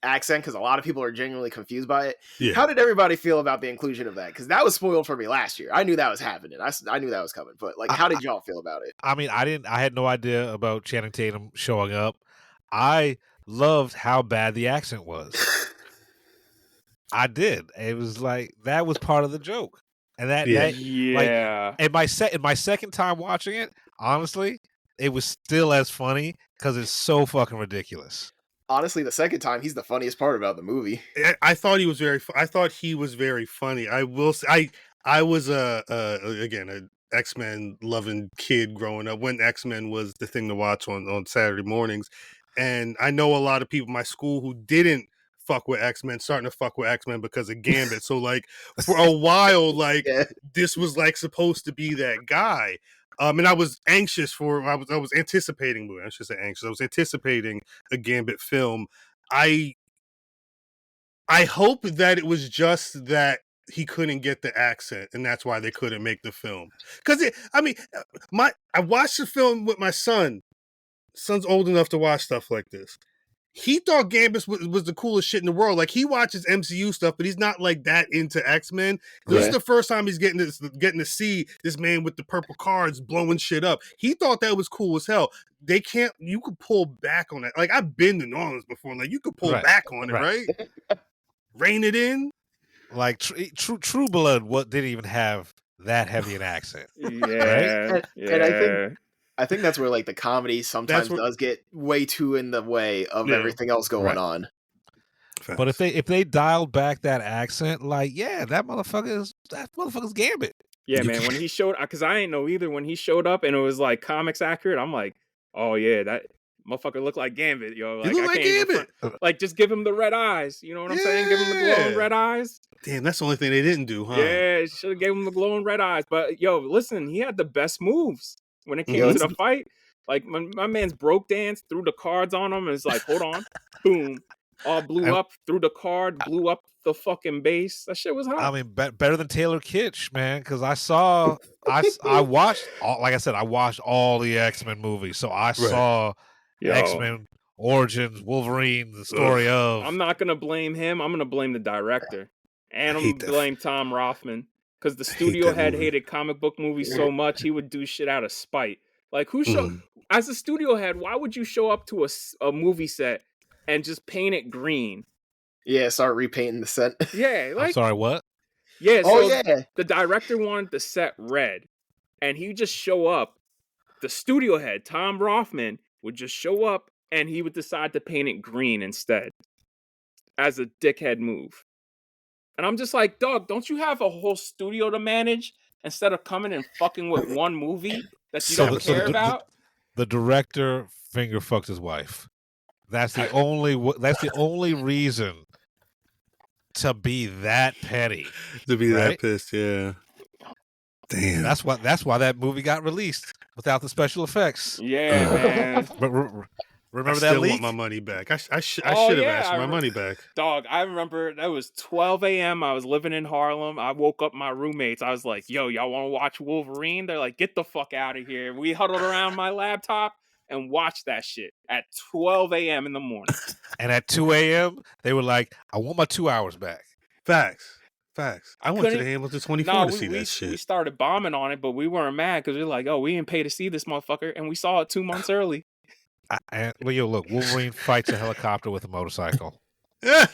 accent, because a lot of people are genuinely confused by it. Yeah. How did everybody feel about the inclusion of that? Because that was spoiled for me last year. I knew that was happening. I knew that was coming. But like, how did y'all feel about it? I mean, I had no idea about Channing Tatum showing up. I loved how bad the accent was. I did. It was like, that was part of the joke. And in my second time watching it, honestly, it was still as funny because it's so fucking ridiculous. Honestly, the second time, he's the funniest part about the movie. I thought he was very funny. I will say, I was again an X-Men loving kid growing up when X-Men was the thing to watch on Saturday mornings, and I know a lot of people in my school who didn't fuck with X-Men starting to fuck with X-Men because of Gambit. So like for a while, like this was like supposed to be that guy. And I was anxious I was anticipating movie. I should say anxious. I was anticipating a Gambit film. I I hope that it was just that he couldn't get the accent, and that's why they couldn't make the film. Because I watched the film with my son. Son's old enough to watch stuff like this. He thought Gambit was the coolest shit in the world. Like, he watches MCU stuff, but he's not like that into X-Men. This is the first time he's getting to see this man with the purple cards blowing shit up. He thought that was cool as hell. You could pull back on that. Like, I've been to New Orleans before. Like, you could pull back on it, right? Rein it in. Like True Blood, didn't even have that heavy an accent. Yeah, right? And I think that's where like the comedy sometimes does get way too in the way of everything else going on. But if they dialed back that accent, like, yeah, that motherfucker's Gambit. Yeah, man. When he showed, because I ain't know either. When he showed up and it was like comics accurate, I'm like, oh yeah, that motherfucker looked like Gambit, yo. Like, look like Gambit. Like, just give him the red eyes. You know what I'm saying? Give him the glowing red eyes. Damn, that's the only thing they didn't do, huh? Yeah, should have gave him the glowing red eyes. But yo, listen, he had the best moves when it came to the fight. Like, my man's broke dance, threw the cards on him, and it's like, hold on, boom, all blew up, threw the card, blew up the fucking base. That shit was hot. I mean, better than Taylor Kitsch, man, because I watched like I said, I watched all the X-Men movies, so I saw X-Men Origins, Wolverine, the story of. I'm not gonna blame him. I'm gonna blame the director, and I'm gonna blame Tom Rothman, because the studio head hated comic book movies so much he would do shit out of spite. Like, as a studio head, why would you show up to a movie set and just paint it green? Yeah, start repainting the set. Yeah, like, I'm sorry, what? Yeah, so the director wanted the set red, and he would just show up. The studio head, Tom Rothman, would just show up, and he would decide to paint it green instead, as a dickhead move. And I'm just like, dog, don't you have a whole studio to manage instead of coming and fucking with one movie that you don't care about? The director finger fucked his wife. That's the only reason to be that petty. To be that pissed, yeah. Damn. That's why that movie got released without the special effects. Yeah, man. Remember that leak? Want my money back. I should have asked for my money back. Dog, I remember that was 12 a.m. I was living in Harlem. I woke up my roommates. I was like, yo, y'all want to watch Wolverine? They're like, get the fuck out of here. We huddled around my laptop and watched that shit at 12 a.m. in the morning. And at 2 a.m., they were like, I want my 2 hours back. Facts. I went to the Hamilton 24 to see that shit. We started bombing on it, but we weren't mad because we were like, oh, we didn't pay to see this motherfucker, and we saw it 2 months early. Well, yo, look, Wolverine fights a helicopter with a motorcycle. Is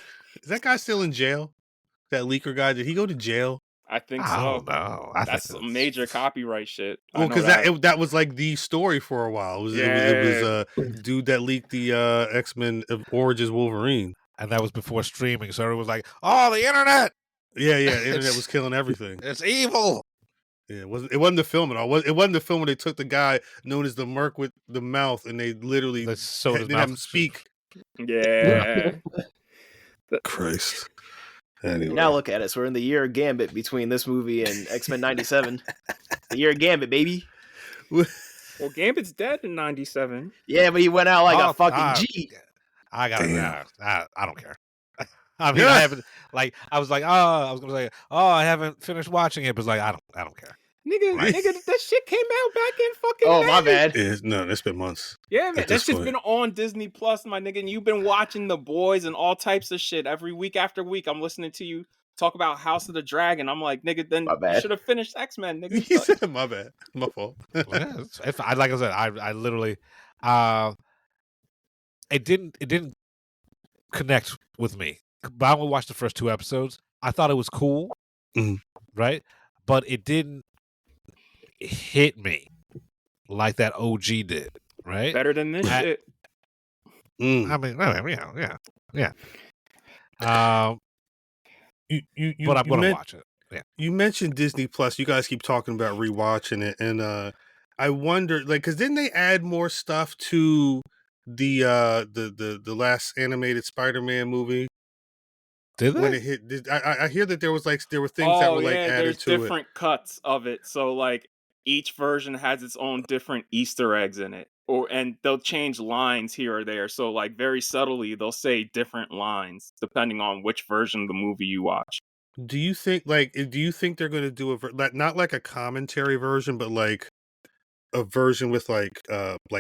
that guy still in jail? That leaker guy, did he go to jail? I think so. I don't know. That's some major copyright shit. Well, because that was like the story for a while. It was a dude that leaked the X-Men Origins Wolverine. And that was before streaming, so everyone was like, oh, the internet! Yeah, the internet was killing everything. It's evil! Yeah, it wasn't the film at all. It wasn't the film where they took the guy known as the Merc with the mouth and they literally didn't have him speak. Yeah. Christ. Anyway. Now look at us. We're in the year of Gambit between this movie and X-Men 97. The year of Gambit, baby. Well, Gambit's dead in 97. Yeah, but he went out like a fucking G. I don't care. I mean, I haven't, like, I was like, I was gonna say, I haven't finished watching it, but it's like, I don't care. Nigga, that shit came out back in fucking Oh, my bad. No, it's been months. Yeah, man, that shit's been on Disney Plus, my nigga, and you've been watching The Boys and all types of shit every week after week. I'm listening to you talk about House of the Dragon. I'm like, nigga, then you should have finished X-Men, nigga. He said, my bad. My fault. Like I said, I literally, it didn't connect with me. But I only watched the first 2 episodes. I thought it was cool, right? But it didn't hit me like that OG did, right? Better than this shit. I mean, yeah. But I'm gonna watch it. Yeah. You mentioned Disney Plus. You guys keep talking about rewatching it, and I wonder, like, because didn't they add more stuff to the last animated Spider-Man movie? Did they? When it hit, I hear that there were things that were like added there's to it. different cuts of it. So like each version has its own different Easter eggs in it, and they'll change lines here or there. So like very subtly, they'll say different lines depending on which version of the movie you watch. Do you think they're going to do not like a commentary version, but like a version with like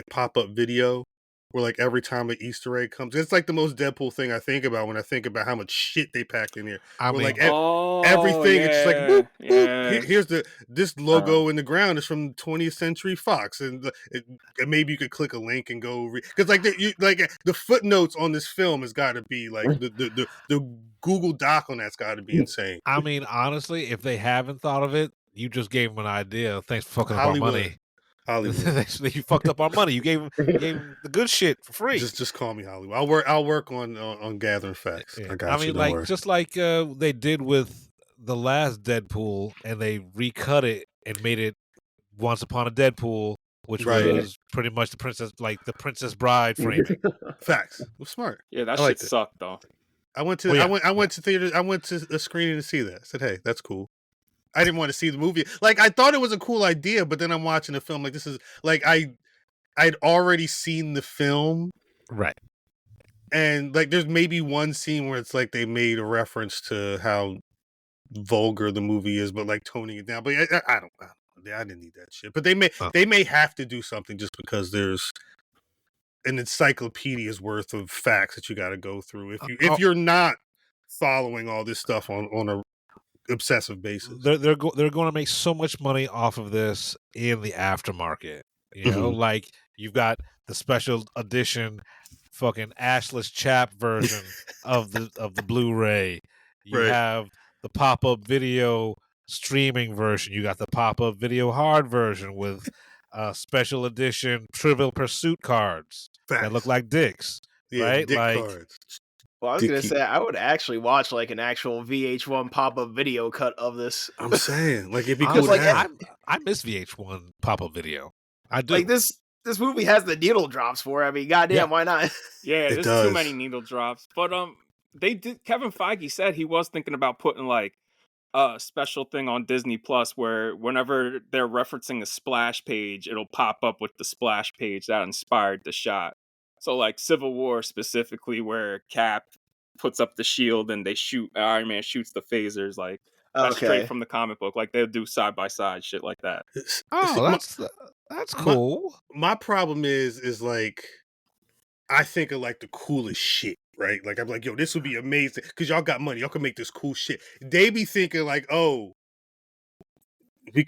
pop-up video where like every time an Easter egg comes, it's like the most Deadpool thing I think about when I think about how much shit they packed in here. I mean, like everything, it's just like boop, boop. Here's this logo in the ground is from 20th Century Fox, and maybe you could click a link and go because like the footnotes on this film has got to be like the Google Doc on that's got to be insane. I mean, honestly, if they haven't thought of it, you just gave them an idea. Thanks for fucking up our money. Hollywood. You fucked up our money. You gave him the good shit for free. Just call me Hollywood. I'll work on gathering facts. Yeah. I got you. I mean, just like they did with the last Deadpool, and they recut it and made it Once Upon a Deadpool, which was pretty much the Princess Bride framing. Facts. It was smart. Yeah, that shit sucked though. I went to theater. I went to a screening to see that. I said, hey, that's cool. I didn't want to see the movie. Like I thought it was a cool idea, but then I'm watching the film. Like this is like I'd already seen the film, right? And like there's maybe one scene where it's like they made a reference to how vulgar the movie is, but like toning it down. But I didn't need that shit. But they may have to do something just because there's an encyclopedia's worth of facts that you got to go through if you're not following all this stuff on a obsessive basis. They're going to make so much money off of this in the aftermarket. You know, like you've got the special edition fucking ashless chap version of the Blu-ray. You have the pop-up video streaming version. You got the pop-up video hard version with special edition Trivial Pursuit cards that look like dicks. Right? Dick like cards. Well, I was going to say, I would actually watch like an actual VH1 pop-up video cut of this. I'm saying, like, it'd be cool. Like, I miss VH1 pop-up video. I do. Like this movie has the needle drops for it. I mean, goddamn, why not? Yeah, there's too many needle drops. But they did. Kevin Feige said he was thinking about putting like a special thing on Disney Plus where whenever they're referencing a splash page, it'll pop up with the splash page that inspired the shot. So like Civil War specifically, where Cap puts up the shield and they shoot Iron Man shoots the phasers, like that's straight from the comic book. Like they'll do side by side shit like that. Oh, that's cool. My problem is like I think of like the coolest shit, right? Like I'm like, yo, this would be amazing because y'all got money, y'all can make this cool shit. They be thinking like, oh, we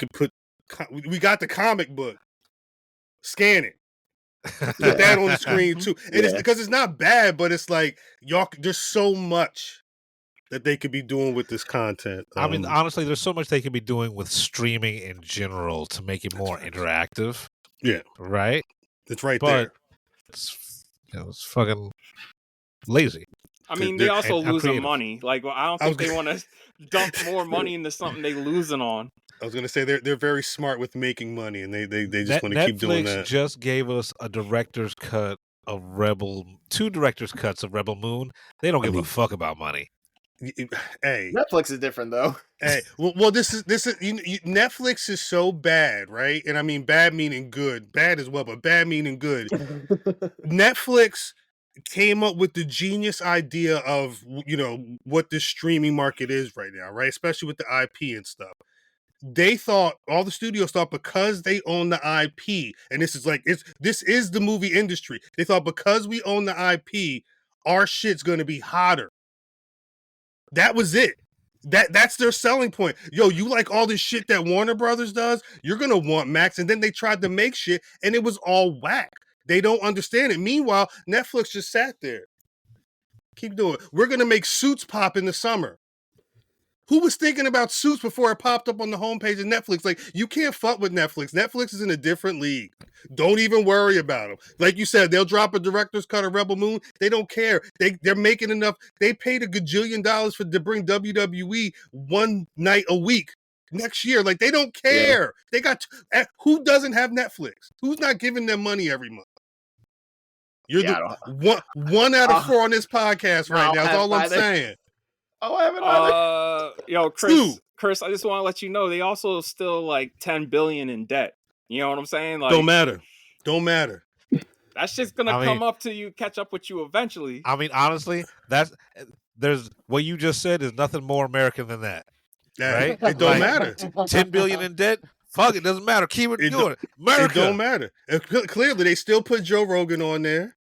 got the comic book, scan it. Put that on the screen too, and it's because it's not bad, but it's like y'all. There's so much that they could be doing with this content. I mean, honestly, there's so much they could be doing with streaming in general to make it more interactive. Yeah, right. It's right there. It's fucking lazy. I mean, they also losing money. Like, I don't think they want to dump more money into something they losing on. I was gonna say they're very smart with making money, and they just want to keep doing that. Netflix just gave us a director's cut of two director's cuts of Rebel Moon. They don't give a fuck about money. Hey, Netflix is different though. Hey, well, this is Netflix is so bad, right? And I mean bad meaning good, bad as well, but bad meaning good. Netflix came up with the genius idea of what the streaming market is right now, right? Especially with the IP and stuff. They thought, all the studios thought, because they own the IP, and this is the movie industry. They thought because we own the IP, our shit's gonna be hotter. That was it. That's their selling point. Yo, you like all this shit that Warner Brothers does? You're gonna want Max. And then they tried to make shit, and it was all whack. They don't understand it. Meanwhile, Netflix just sat there. Keep doing it. We're gonna make Suits pop in the summer. Who was thinking about Suits before it popped up on the homepage of Netflix? Like, you can't fuck with Netflix. Netflix is in a different league. Don't even worry about them. Like you said, they'll drop a director's cut of Rebel Moon. They don't care. They're making enough. They paid $1 gajillion to bring WWE one night a week next year. Like, they don't care. Yeah. They got who doesn't have Netflix? Who's not giving them money every month? You're one out of 4 on this podcast right now. That's all I'm saying. Oh, I haven't either. Yo, Chris, Chris, I just want to let you know they also still like 10 billion in debt. You know what I'm saying? Like, Don't matter. that's just gonna come up to you, catch up with you eventually. I mean, honestly, there's what you just said is nothing more American than that. Right? It don't matter. 10 billion in debt? Fuck it, doesn't matter. Keep it doing it. America. It don't matter. Clearly, they still put Joe Rogan on there.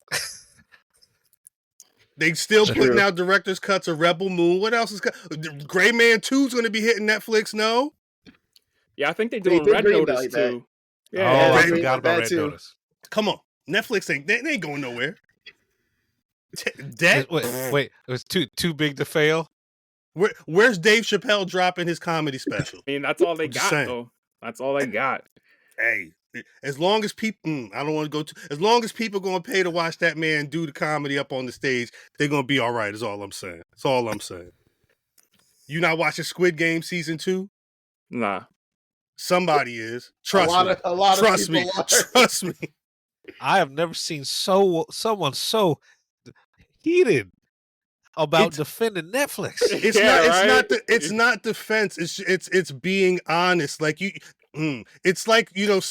They still putting out director's cuts of Rebel Moon. What else is Gray Man 2 is going to be hitting Netflix? No. Yeah, I think they're doing Red Notice too. Yeah, I forgot about Red Notice. Come on, Netflix they ain't going nowhere. Debt? Wait, it was too big to fail. Where's Dave Chappelle dropping his comedy special? I mean, that's all they got though. That's all they got. Hey, as long as people, I don't want to go to. As long as people going to pay to watch that man do the comedy up on the stage, they're going to be all right. Is all I'm saying. That's all I'm saying. You not watching Squid Game season 2? Nah. Somebody is. Trust me. Trust me. I have never seen someone so heated about defending Netflix. It's not defense. It's being honest. Like it's like, you know,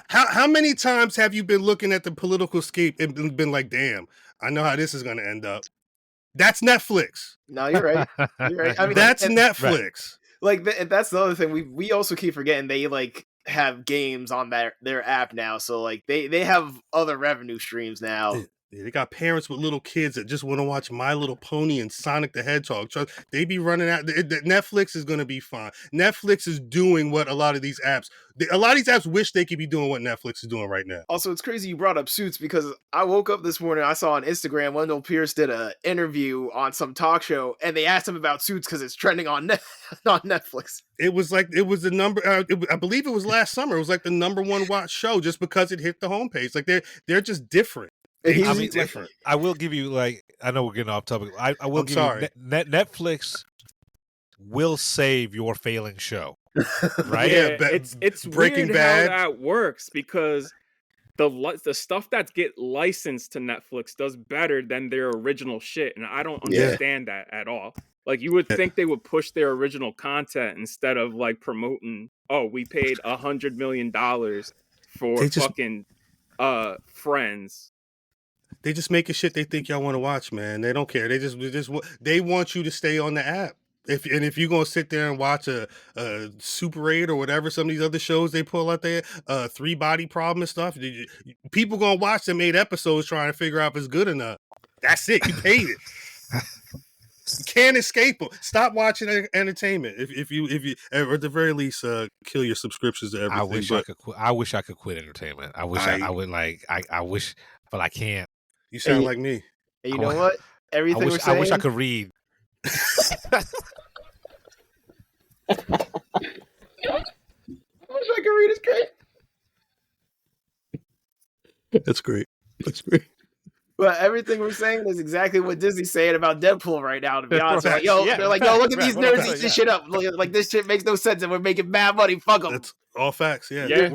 how many times have you been looking at the political scape and been like, damn, I know how this is going to end up. That's Netflix. No, you're right. You're right. I mean, that's Netflix. Right. Like that's the other thing. We also keep forgetting they like have games on their app now. So like they have other revenue streams now. They got parents with little kids that just want to watch My Little Pony and Sonic the Hedgehog. They be running out. Netflix is going to be fine. Netflix is doing what a lot of these apps wish they could be doing what Netflix is doing right now. Also, it's crazy you brought up Suits because I woke up this morning, I saw on Instagram, Wendell Pierce did an interview on some talk show, and they asked him about Suits because it's trending on Netflix. It was the number, I believe it was last summer. It was like the #1 watch show just because it hit the homepage. Like they're just different. I mean, different. I will give you I know we're getting off topic. I will give you Netflix will save your failing show, right? Yeah, it's Breaking Bad. How that works because the stuff that get licensed to Netflix does better than their original shit, and I don't understand that at all. Like you would think they would push their original content instead of like promoting. Oh, we paid $100 million for fucking Friends. They just making shit they think y'all want to watch, man. They don't care. They want you to stay on the app. If you're gonna sit there and watch a Super 8 or whatever, some of these other shows they pull out there, 3 Body Problem and stuff, people gonna watch them 8 episodes trying to figure out if it's good enough. That's it. You paid it. You can't escape them. Stop watching entertainment. If you or at the very least kill your subscriptions to everything. I wish I could quit entertainment. I wish I would I wish, but I can't. You sound like me. And you know what? Everything we're saying. I wish I could read. I wish I could read. It's great. That's great. That's great. But everything we're saying is exactly what Disney's saying about Deadpool right now. To be honest, they're like, yo, look at these nerds eat this shit up. Like this shit makes no sense, and we're making mad money. Fuck them. That's all facts. Yeah.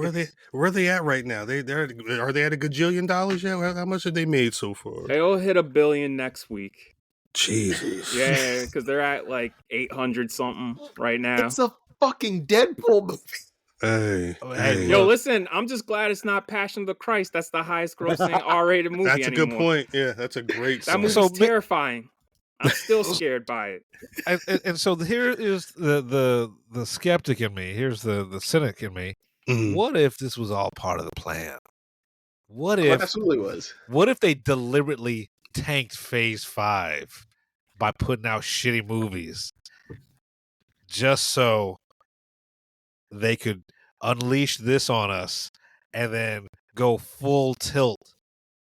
Where they at right now? Are they at $1 gajillion yet? How much have they made so far? They'll hit $1 billion next week. Jesus. Yeah, because they're at like 800 something right now. It's a fucking Deadpool movie. Hey. Yo, listen, I'm just glad it's not Passion of the Christ. That's the highest grossing R-rated movie That's a anymore. good point. Yeah, that's a great That movie's terrifying. I'm still scared by it. And so here is the skeptic in me. Here's the cynic in me. Mm-hmm. What if this was all part of the plan? What if it absolutely was? What if they deliberately tanked Phase 5 by putting out shitty movies just so they could unleash this on us and then go full tilt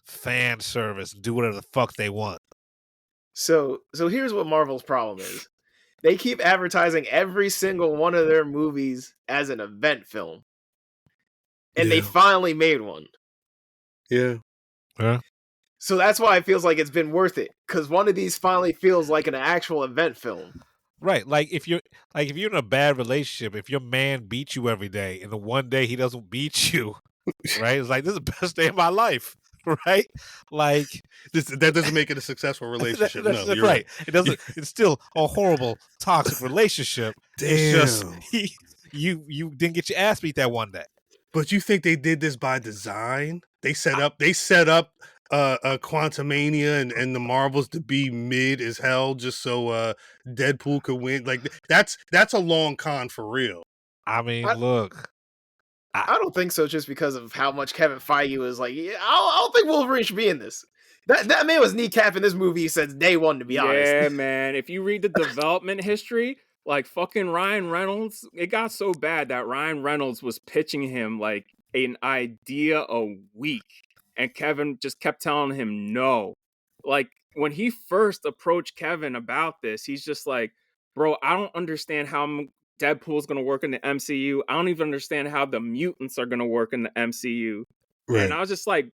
fan service and do whatever the fuck they want? So here's what Marvel's problem is. They keep advertising every single one of their movies as an event film. And they finally made one. Yeah. So that's why it feels like it's been worth it. Because one of these finally feels like an actual event film. Right. Like if you're in a bad relationship, if your man beats you every day and the one day he doesn't beat you, right? It's like, this is the best day of my life. right? Like that doesn't make it a successful relationship. that's No, you're right. It doesn't. It's still a horrible, toxic relationship. It's just Damn. you didn't get your ass beat that one day. But you think they did this by design? They set up Quantumania and the Marvels to be mid as hell just so Deadpool could win. Like that's a long con for real. I mean, look. I don't think so, just because of how much Kevin Feige was like, yeah, I don't think Wolverine should be in this. That man was kneecapping this movie since day one, to be honest. Yeah, man. If you read the development history, like fucking Ryan Reynolds, it got so bad that Ryan Reynolds was pitching him like an idea a week, and Kevin just kept telling him no. Like when he first approached Kevin about this, he's just like, bro, I don't understand how Deadpool's gonna work in the MCU. I don't even understand how the mutants are gonna work in the MCU. Right. And I was just like,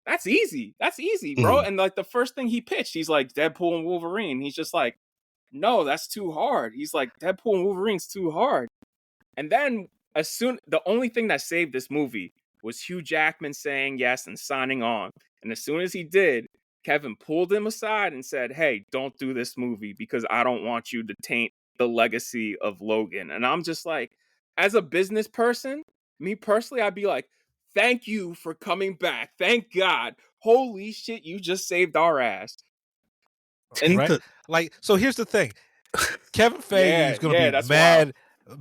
that's easy. That's easy, bro. And like the first thing he pitched, he's like, Deadpool and Wolverine. He's just like, no, that's too hard. He's like, Deadpool and Wolverine's too hard. And then the only thing that saved this movie was Hugh Jackman saying yes and signing on. And as soon as he did, Kevin pulled him aside and said, hey, don't do this movie because I don't want you to taint the legacy of Logan. And I'm just like, as a business person, me personally, I'd be like, thank you for coming back. Thank God. Holy shit, you just saved our ass. And right? Like, so here's the thing. Kevin Feige is going to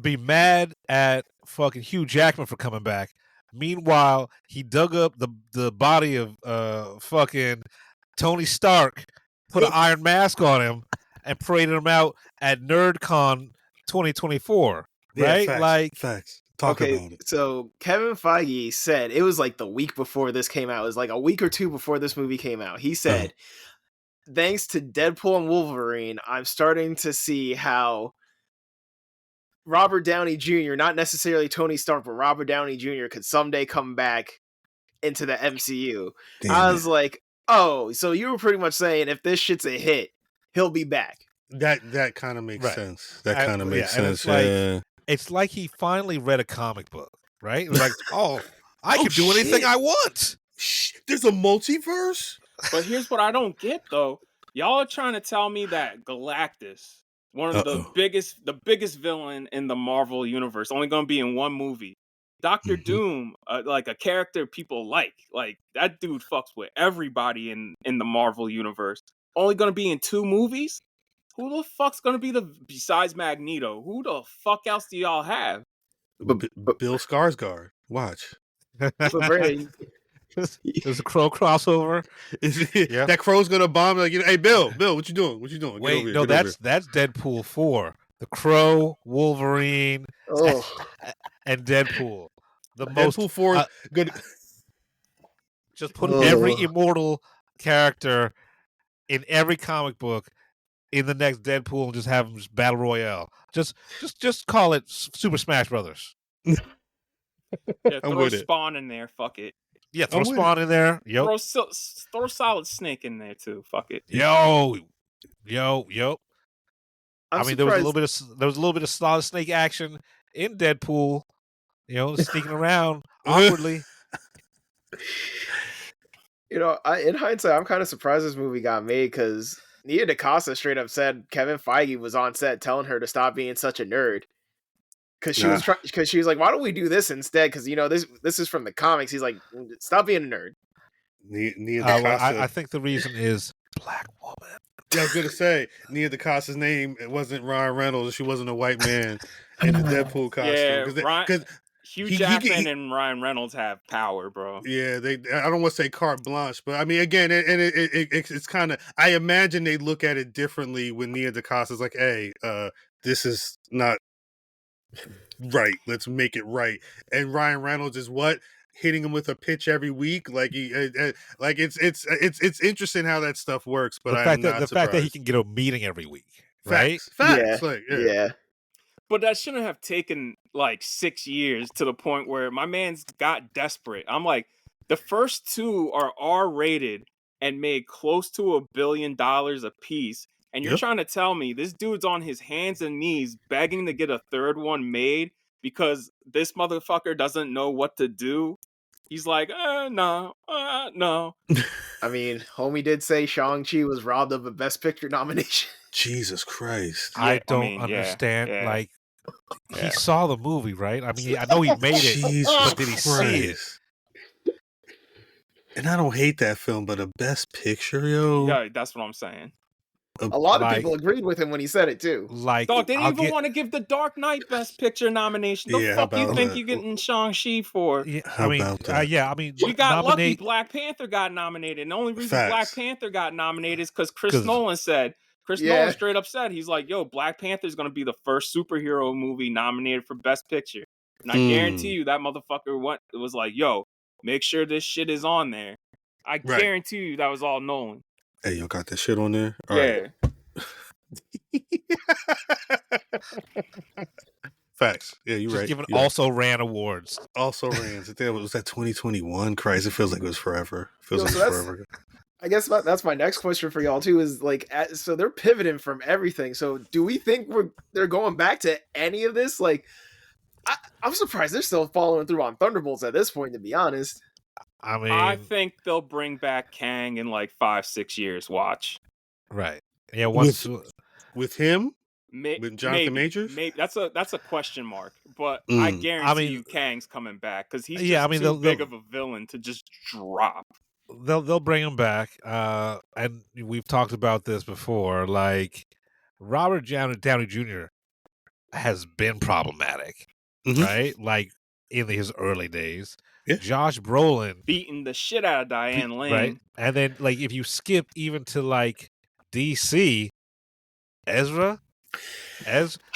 be mad at fucking Hugh Jackman for coming back. Meanwhile, he dug up the body of fucking Tony Stark, put an iron mask on him, and paraded him out at NerdCon 2024. Right? Yeah, facts. Talk about it. So Kevin Feige said, it was like the week before this came out. It was like a week or two before this movie came out. He said, thanks to Deadpool and Wolverine, I'm starting to see how Robert Downey Jr., not necessarily Tony Stark, but Robert Downey Jr. could someday come back into the MCU. I was like, oh, so you were pretty much saying if this shit's a hit, he'll be back. That kind of makes sense. That kind of makes sense. It's like he finally read a comic book, right? It was like, oh, I can do anything I want. There's a multiverse? But here's what I don't get, though. Y'all are trying to tell me that Galactus, one of the biggest villain in the Marvel universe, only going to be in one movie. Doctor Doom, like a character people like that dude fucks with everybody in the Marvel universe. Only going to be in 2 movies? Who the fuck's going to be besides Magneto? Who the fuck else do y'all have? Bill Skarsgård. Watch. There's a Crow crossover. That Crow's gonna bomb. Like, hey, Bill, what you doing? What you doing? Wait, no, that's Deadpool 4. The Crow, Wolverine, and Deadpool. Deadpool 4 good. Just put every immortal character in every comic book in the next Deadpool and just have them just battle royale. Just call it Super Smash Brothers. Yeah, throw Spawn in there. Fuck it. Yeah, throw Spawn in there. Yep. Throw Solid Snake in there too. Fuck it. Yo. I mean, there was a little bit of Solid Snake action in Deadpool. Sneaking around awkwardly. In hindsight, I'm kind of surprised this movie got made because Nia DaCosta straight up said Kevin Feige was on set telling her to stop being such a nerd. Because she was like, why don't we do this instead? Because this is from the comics. He's like, stop being a nerd. Nia DaCosta. I think the reason is Black woman. Yeah, I was gonna say Nia DaCosta's name. It wasn't Ryan Reynolds. She wasn't a white man in the Deadpool costume. Yeah, Hugh Jackman and Ryan Reynolds have power, bro. Yeah, I don't want to say carte blanche, but I mean, again, it's kind of. I imagine they look at it differently when Nia DaCosta's like, "Hey, this is not right. Let's make it right." And Ryan Reynolds is hitting him with a pitch every week. Like it's interesting how that stuff works. But the fact that he can get a meeting every week, right? Facts. Yeah. But that shouldn't have taken like 6 years to the point where my man's got desperate. I'm like, the first 2 are R-rated and made close to $1 billion a piece. And you're trying to tell me this dude's on his hands and knees begging to get a third one made because this motherfucker doesn't know what to do? He's like, no. I mean, homie did say Shang-Chi was robbed of a Best Picture nomination. Jesus Christ. I don't understand. Like, he saw the movie, right? I mean, I know he made it, Jesus but did he see it? Christ. And I don't hate that film, but a Best Picture, yo. Yeah, that's what I'm saying. A lot of people agreed with him when he said it too. Like, dog, they didn't even want to give the Dark Knight Best Picture nomination. The fuck you think you're getting Shang-Chi for? Yeah, How about that? We got lucky. Black Panther got nominated. And the only reason Black Panther got nominated is because Chris Nolan said. Nolan straight up said, he's like, yo, Black Panther is going to be the first superhero movie nominated for Best Picture. And I guarantee you that motherfucker was like, yo, make sure this shit is on there. I guarantee you that was all Nolan. Hey, y'all got that shit on there? All yeah. Right. Facts. Yeah, you're right. Giving also ran awards. Also ran. Was that 2021? Christ, it feels like it was forever. It feels like it was forever. I guess that's my next question for y'all too. Is like, so they're pivoting from everything. So do we think they're going back to any of this? Like, I'm surprised they're still following through on Thunderbolts at this point. To be honest, I mean, I think they'll bring back Kang in like 5-6 years. Watch. Right. Yeah. Once with him. With Jonathan Majors? Maybe that's a question mark, but I guarantee you Kang's coming back because he's too big of a villain to just drop. They'll bring him back, and we've talked about this before. Like, Robert Downey Jr. has been problematic, right? Like in his early days. Yeah. Josh Brolin beating the shit out of Diane Lane, right? And then, like, if you skip even to like DC,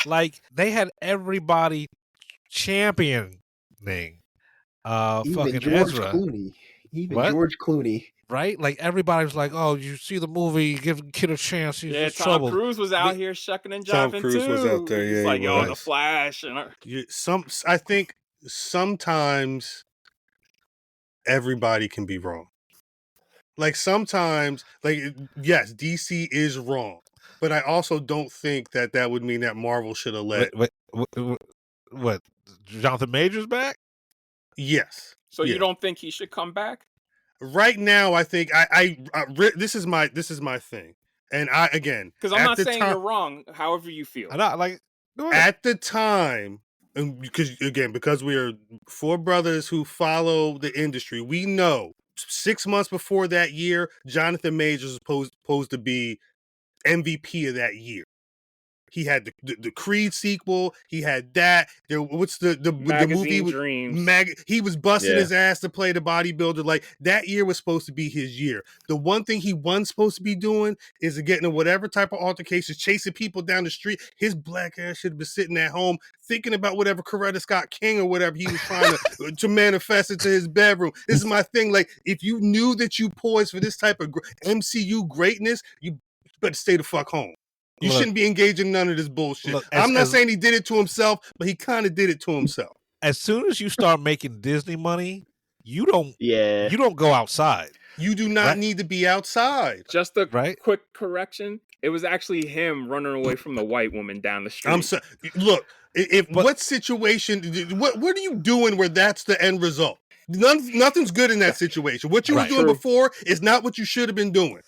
like they had everybody championing even fucking George Ezra. Clooney. George Clooney. Right? Like everybody was like, oh, you see the movie, give the kid a chance. He's in Tom trouble. Cruise was out here shucking and jiving Tom Cruise too. was out there, yeah. He's like, yo, the Flash. And I think sometimes everybody can be wrong. Like sometimes, like, yes, DC is wrong. But I also don't think that would mean that Marvel should have let. What? Jonathan Majors back? Yes. So you don't think he should come back? Right now, I think this is my thing, and because I'm not saying you're wrong. However you feel. I know, like at the time, and because we are four brothers who follow the industry, we know 6 months before that year, Jonathan Majors was supposed to be MVP of that year. He had the Creed sequel. He had that. What's the movie? Dreams. He was busting his ass to play the bodybuilder. Like, that year was supposed to be his year. The one thing he wasn't supposed to be doing is getting in whatever type of altercations, chasing people down the street. His black ass should have been sitting at home thinking about whatever Coretta Scott King or whatever he was trying to manifest into his bedroom. This is my thing. Like, if you knew that you poised for this type of MCU greatness, you better stay the fuck home. You shouldn't be engaging in none of this bullshit. I'm not saying he did it to himself, but he kind of did it to himself. As soon as you start making Disney money, you don't go outside. You do not need to be outside. Just a quick correction. It was actually him running away from the white woman down the street. I'm sorry. Look, what situation, what are you doing where that's the end result? Nothing's good in that situation. What you were doing before is not what you should have been doing.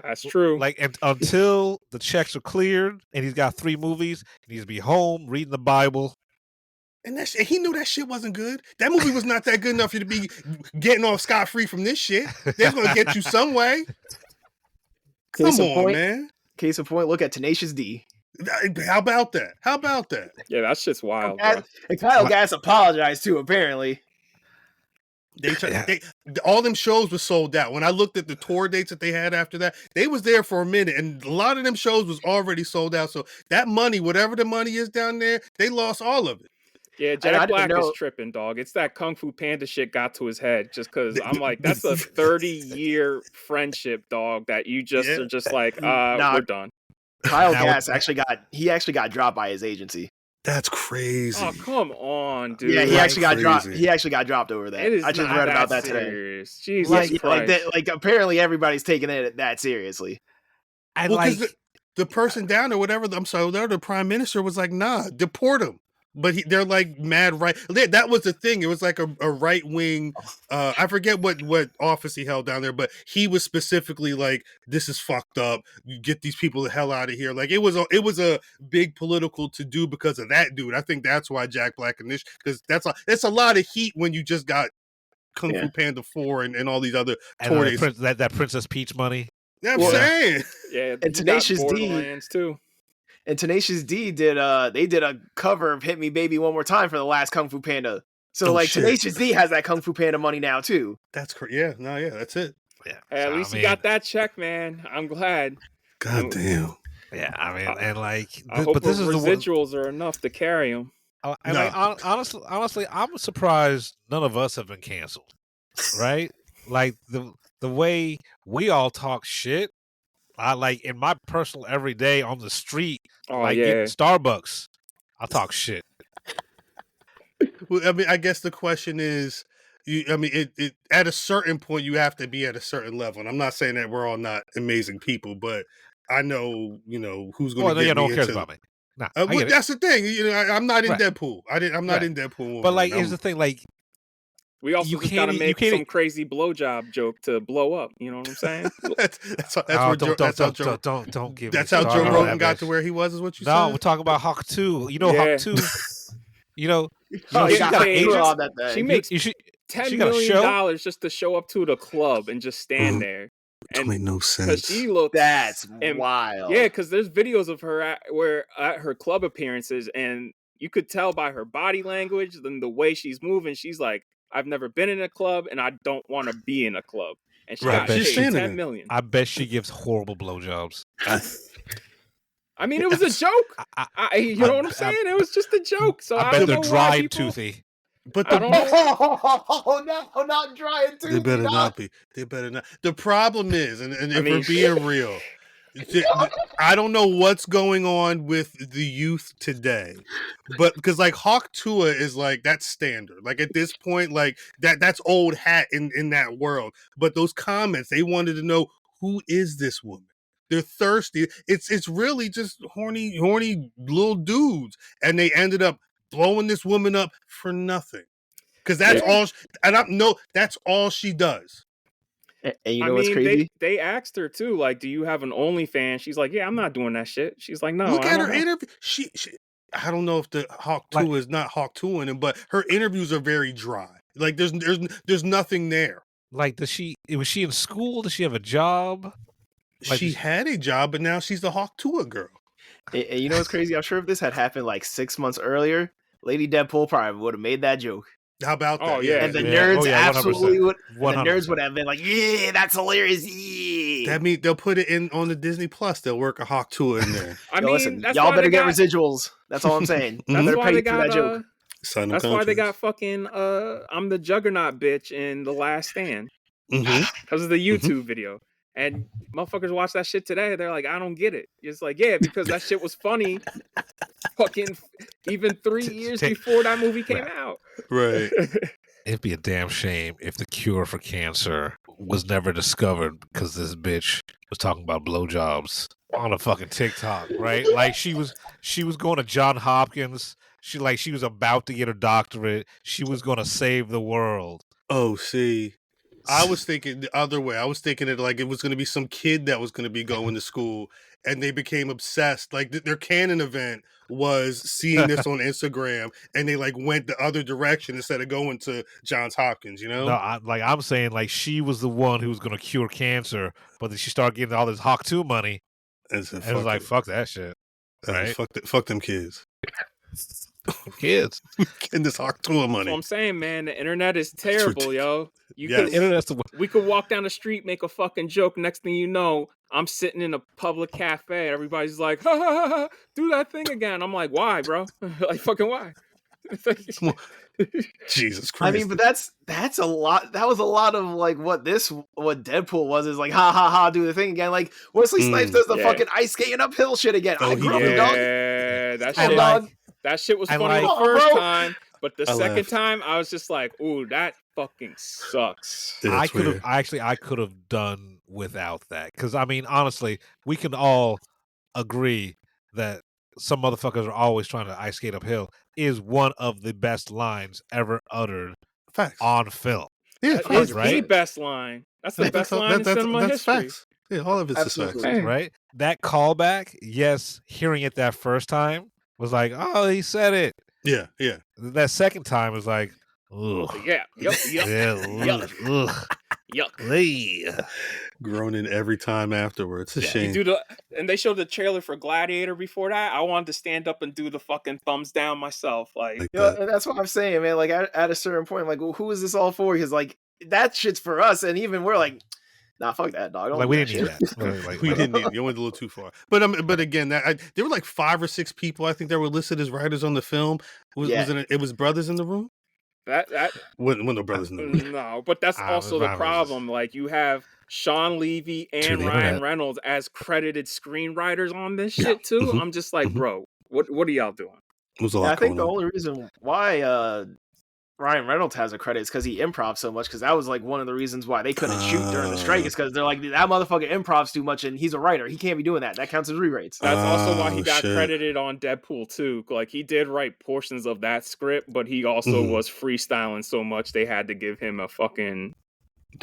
That's true. Like, until the checks are cleared and he's got 3 movies, he needs to be home reading the Bible. And he knew that shit wasn't good. That movie was not that good enough for you to be getting off scot-free from this shit. They're going to get you some way. Come on, man. Case in point, look at Tenacious D. How about that? Yeah, that shit's wild. And Kyle Gass apologized too, apparently. All them shows were sold out. When I looked at the tour dates that they had after that, they was there for a minute, and a lot of them shows was already sold out. So that money, whatever the money is down there, they lost all of it. Yeah, Jack Black is tripping, dog. It's that Kung Fu Panda shit got to his head. Just because I'm like, that's a 30-year friendship, dog. That you just are just like, we're done. Kyle Gass actually got dropped by his agency. That's crazy. Oh, come on, dude. Yeah, he actually got dropped. He actually got dropped over that. I just read about that today. Jesus Christ. Like apparently everybody's taking it that seriously. And the person down or whatever, the prime minister was like, nah, deport him. but they're like mad right. That was the thing. It was like a right wing. I forget what office he held down there, but he was specifically like, "This is fucked up. You get these people the hell out of here." Like it was a big political to do because of that dude. I think that's why Jack Black initially, because that's a lot of heat when you just got Kung Fu Panda 4 and all these other toys. That Princess Peach money. Yeah, I'm saying. Yeah, and Tenacious D too. And Tenacious D did a cover of "Hit Me Baby One More Time" for the last Kung Fu Panda. So Tenacious D has that Kung Fu Panda money now too. That's correct. Yeah, that's it. Yeah, hey, at least you got that check, man. I'm glad. God damn. Yeah, I mean, and like, I hope the residuals are enough to carry him. And like, honestly, I'm surprised none of us have been canceled, right? Like the way we all talk shit. I like in my personal everyday on the street, getting Starbucks, I talk shit. Well, I mean, I guess the question is, it at a certain point you have to be at a certain level. And I'm not saying that we're all not amazing people, but I know, who's going to get me no one cares into. About me. Nah, that's the thing. I'm not in Deadpool. I'm not in Deadpool. But like, here's the thing, like. We also just gotta make some crazy blowjob joke to blow up. You know what I'm saying? Don't give. That's how Joe Rogan got to where he was. Is what you said? No, we're talking about Hawk 2. You know Hawk 2. She got agents. She makes $10 million just to show up to the club and just stand there. That made no sense. She looks wild. Yeah, because there's videos of her at her club appearances, and you could tell by her body language and the way she's moving. She's like, I've never been in a club, and I don't want to be in a club. And she got paid $10 million. I bet she gives horrible blowjobs. I mean, it was a joke. You know what I'm saying? It was just a joke. So I bet they're dry and toothy. But no, not dry and toothy. They better not be. They better not. The problem is, and if we're being real, I don't know what's going on with the youth today, but because like Hawk Tuah is like that's standard. Like at this point, like that's old hat in that world. But those comments, they wanted to know, who is this woman? They're thirsty. It's really just horny little dudes, and they ended up blowing this woman up for nothing because that's all. And I know that's all she does. And you know what's crazy? They asked her too, like, do you have an OnlyFans? She's like, yeah, I'm not doing that shit. She's like, no. Look at her interview. She I don't know if the Hawk 2 is not Hawk 2 in him, but her interviews are very dry. Like there's nothing there. Like, was she in school? Does she have a job? Like, she had a job, but now she's the Hawk 2 girl. And you know what's crazy? I'm sure if this had happened like 6 months earlier, Lady Deadpool probably would have made that joke. How about that? Oh, yeah. And the nerds absolutely would. 100%. And the nerds would have been like, yeah, that's hilarious. Yeah. That means they'll put it in on the Disney Plus. They'll work a Hawk 2 in there. Listen, y'all better get residuals. That's all I'm saying. That's why they got that joke. That's why they got fucking I'm the Juggernaut bitch in The Last Stand. Because of the YouTube video. And motherfuckers watch that shit today. They're like, I don't get it. It's like, yeah, because that shit was funny. Fucking even 3 years before that movie came out. Right. It'd be a damn shame if the cure for cancer was never discovered because this bitch was talking about blowjobs on a fucking TikTok, right? Like she was going to Johns Hopkins. She was about to get her doctorate. She was going to save the world. Oh, see. I was thinking the other way. I was thinking that like it was going to be some kid that was going to be going to school, and they became obsessed. Like their canon event was seeing this on Instagram, and they like went the other direction instead of going to Johns Hopkins. You know? No, I'm saying like she was the one who was going to cure cancer, but then she started getting all this Hawk 2 money, and it was like, fuck that shit. Right? Fuck them kids. Kids getting this Hawk 2 money. That's what I'm saying, man. The internet is terrible, yo. Internet's we could walk down the street, make a fucking joke. Next thing you know, I'm sitting in a public cafe. Everybody's like, ha, ha, ha, ha, do that thing again. I'm like, why, bro? Like, fucking why? Jesus Christ. I mean, but that's a lot. That was a lot of like what Deadpool was is like, ha ha ha, do the thing again. Like Wesley Snipes does the fucking ice skating uphill shit again. I grew up with dog. That shit, dog. That shit was funny the first time, but the second time I was just like, ooh, that fucking sucks. I could have done without that because I mean, honestly, we can all agree that some motherfuckers are always trying to ice skate uphill is one of the best lines ever uttered Facts. on film. Yeah, That is right? the best line. That's the best line in cinema that's history. facts. Yeah, all of it's just facts. Absolutely. Right? That callback, yes, hearing it that first time was like, oh, he said it. Yeah, yeah. That second time was like, ugh. Yeah. Yup. Yeah, ugh. Yuck. Groaning every time afterwards. It's a shame. And they showed the trailer for Gladiator before that. I wanted to stand up and do the fucking thumbs down myself. Like And that's what I'm saying, man. Like at a certain point, like, well, who is this all for? Because like that shit's for us, and even we're like, nah, fuck that, dog. Like, we didn't need that. We didn't need it. You went a little too far. But again, there were like 5 or 6 people I think that were listed as writers on the film. It was brothers in the room. that When no brothers in the room. no, but that's also the problem. Like you have Sean Levy and Ryan Reynolds as credited screenwriters on this shit too. Mhm. I'm just like, bro, what are y'all doing? It was a lot I think going the on. only reason why Ryan Reynolds has a credit is because he improv so much. Because that was like one of the reasons why they couldn't shoot during the strike. Is because they're like, that motherfucker improvs too much, and he's a writer. He can't be doing that. That counts as rewrites. That's also why he Oh, got shit. credited on Deadpool too. Like he did write portions of that script, but he also was freestyling so much they had to give him a fucking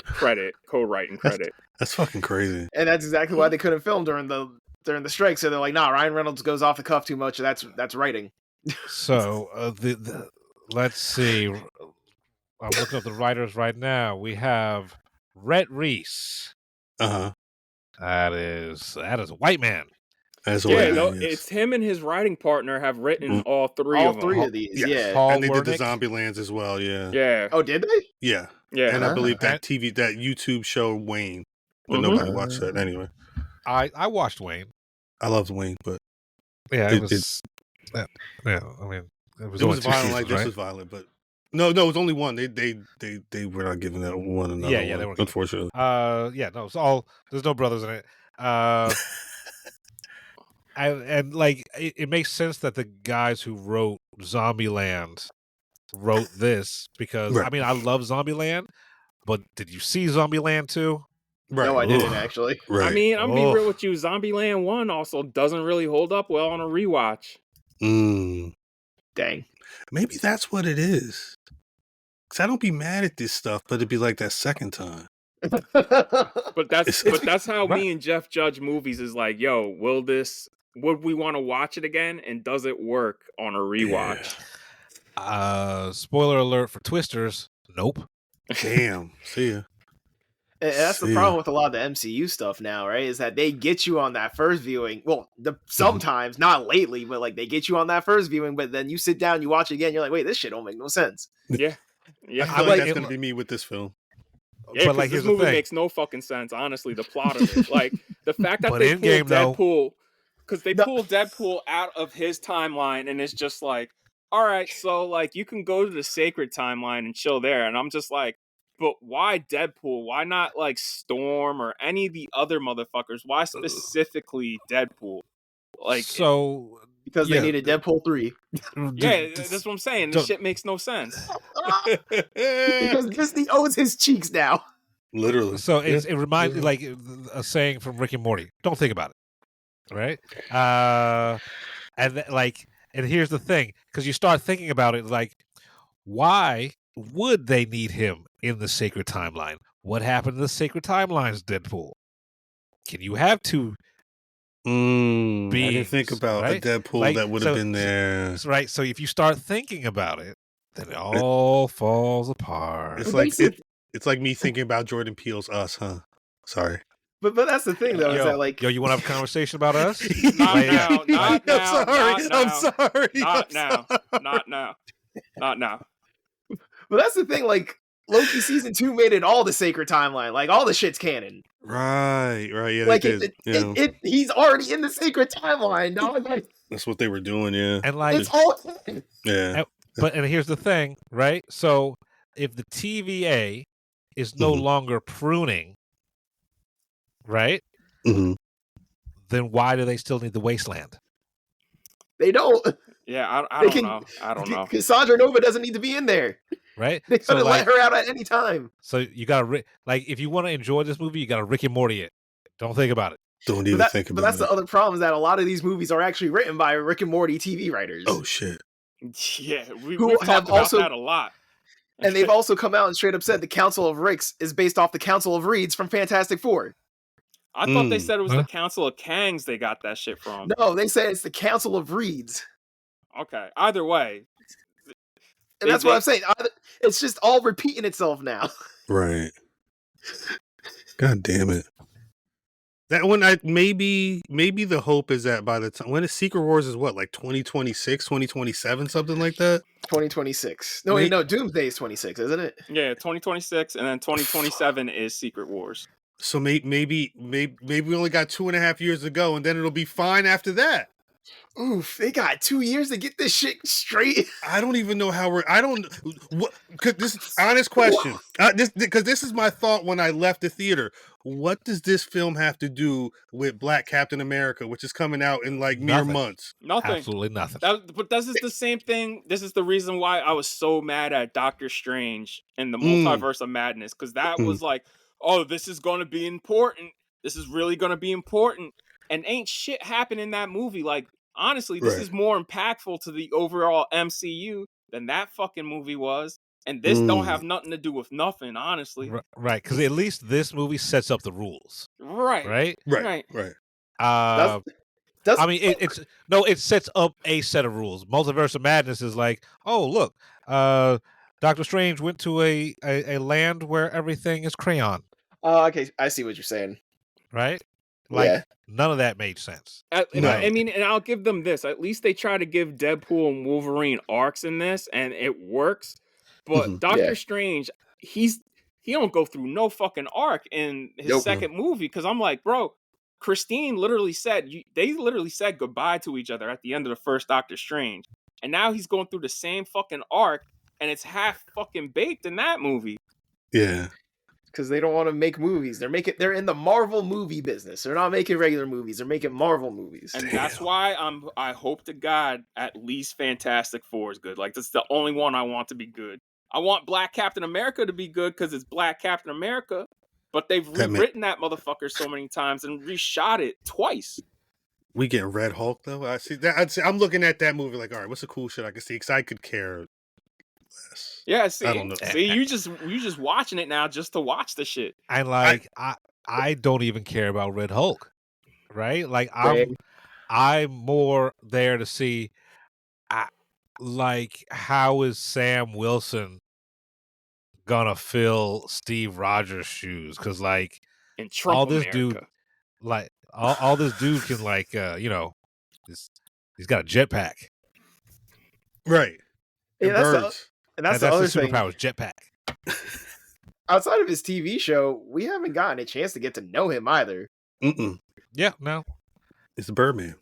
co-writing credit. That's fucking crazy. And that's exactly why they couldn't film during the strike. So they're like, nah, Ryan Reynolds goes off the cuff too much. That's writing. So let's see. I'm looking at the writers right now. We have Rhett Reese. Uh-huh. That is a white man. That's Yeah, no, it's him and his writing partner have written all three of them. of these. Yes. Yeah. Paul And they did the Wernick. Zombielands as well, yeah. Yeah. Oh, did they? Yeah. Yeah. And I believe that And- that YouTube show Wayne. But nobody watched that anyway. I watched Wayne. I loved Wayne, but Yeah, It- it was. Yeah, I mean, it was it only was 2 violent seasons, like this right? was violent, but no, it was only one. They were not giving that one another Yeah, one, they weren't. unfortunately. Yeah, no, it's all. There's no brothers in it. And like it makes sense that the guys who wrote Zombieland wrote this because Right. I mean I love Zombieland, but did you see Zombieland 2? Right. No, I didn't Ugh. actually. Right. I mean, I'm Oh. be real with you. Zombieland 1 also doesn't really hold up well on a rewatch. Dang. Maybe that's what it is. Cause I don't be mad at this stuff, but it'd be like that second time. But that's how Right. me and Jeff judge movies is like, yo, would we want to watch it again? And does it work on a rewatch? Spoiler alert for Twisters. Nope. Damn. See ya. And that's the See. problem with a lot of the MCU stuff now, right? Is that they get you on that first viewing. Well, sometimes, not lately, but like they get you on that first viewing, but then you sit down, you watch it again, you're like, wait, this shit don't make no sense. Yeah. I Yeah. feel like that's it- gonna be me with this film. Yeah, but like this here's the movie thing. makes no fucking sense, honestly, the plot of it. Like, the fact that But they Endgame, though- pulled Deadpool, because they pulled Deadpool out of his timeline, and it's just like, all right, so, like, you can go to the sacred timeline and chill there, and I'm just like, but why Deadpool? Why not, like, Storm or any of the other motherfuckers? Why specifically Deadpool? Like, So Because yeah, they needed Deadpool 3. yeah, that's what I'm saying. This don't- shit makes no sense. Because Disney owns his cheeks now. Literally. So Yeah. it reminds me like a saying from Rick and Morty. Don't think about it, right? And here's the thing, because you start thinking about it, like, why would they need him in the sacred timeline? What happened to the sacred timelines, Deadpool? Can you have two? I didn't beings, think about right? a Deadpool Like, that would have been there. Right. So if you start thinking about it, then it all falls apart. It's But like they said- it's like me thinking about Jordan Peele's Us, huh? Sorry. But that's the thing, though, is that, like... Yo, you want to have a conversation about us? Not Like, now, not now, I'm sorry. not now. I'm sorry. Not I'm now. sorry. Not now. Not now. But that's the thing, like, Loki Season 2 made it all the sacred timeline. Like, all the shit's canon. Right. Yeah, Like, they did. he's already in the sacred timeline, dog. Like, That's what they were doing, yeah. And like, it's all canon. Yeah. and here's the thing, right? So if the TVA is no Mhm. longer pruning, right? hmm Then why do they still need the wasteland? They don't. Yeah, I They don't can- know. I don't know. Cassandra Nova doesn't need to be in there. Right? They could So have like, let her out at any time. so you gotta like if you want to enjoy this movie, you gotta Rick and Morty it. Don't think about it. Don't even think about it. But that's the other problem, is that a lot of these movies are actually written by Rick and Morty TV writers. Oh shit. Yeah, Who we've have talked about also- that a lot. And they've also come out and straight up said the Council of Ricks is based off the Council of Reeds from Fantastic Four. I thought they said it was the Council of Kangs they got that shit from. No, they said it's the Council of Reeds. Okay, either way. And that's what I'm saying. It's just all repeating itself now. Right. God damn it. That one, maybe the hope is that by the time, when is Secret Wars is what, like 2026, 2027, something like that? 2026. No, wait, no, Doomsday is 26, isn't it? Yeah, 2026, and then 2027 is Secret Wars. So maybe we only got 2.5 years to go, and then it'll be fine after that. Oof, they got 2 years to get this shit straight. I don't even know how this honest question. Because this is my thought when I left the theater. What does this film have to do with Black Captain America, which is coming out in like mere months? Nothing. Absolutely nothing. But this is the same thing. This is the reason why I was so mad at Doctor Strange and the Multiverse of Madness, because that was like, oh, this is going to be important. This is really going to be important. And ain't shit happen in that movie. Like, honestly, this is more impactful to the overall MCU than that fucking movie was. And this don't have nothing to do with nothing, honestly. Right, because at least this movie sets up the rules. Right. I mean, it sets up a set of rules. Multiverse of Madness is like, oh, look, Doctor Strange went to a land where everything is crayon. Oh, okay, I see what you're saying. Right? Like, none of that made sense. I mean, and I'll give them this. At least they try to give Deadpool and Wolverine arcs in this, and it works. But Doctor Strange, he don't go through no fucking arc in his second movie, because I'm like, bro, Christine literally said, they literally said goodbye to each other at the end of the first Doctor Strange. And now he's going through the same fucking arc, and it's half fucking baked in that movie. Yeah. Because they don't want to make movies. They're in the Marvel movie business. They're not making regular movies. They're making Marvel movies. And that's why I hope to God at least Fantastic Four is good. Like, that's the only one I want to be good. I want Black Captain America to be good because it's Black Captain America, but they've rewritten that motherfucker so many times and reshot it twice. We get Red Hulk though. I see that. I'm looking at that movie like, all right, what's the cool shit I can see? Because I could care less. Yeah, see, I don't know. See, you just watching it now just to watch the shit. And like, I don't even care about Red Hulk, right? Like, I'm more there to see, like, how is Sam Wilson gonna fill Steve Rogers' shoes? Because like, in Trump all this America. dude, like, all this dude can, like, he's got a jetpack, right? Yeah, birds. That's the other thing. Superpowers, jetpack. Outside of his TV show, we haven't gotten a chance to get to know him either. Yeah, no, it's the Birdman.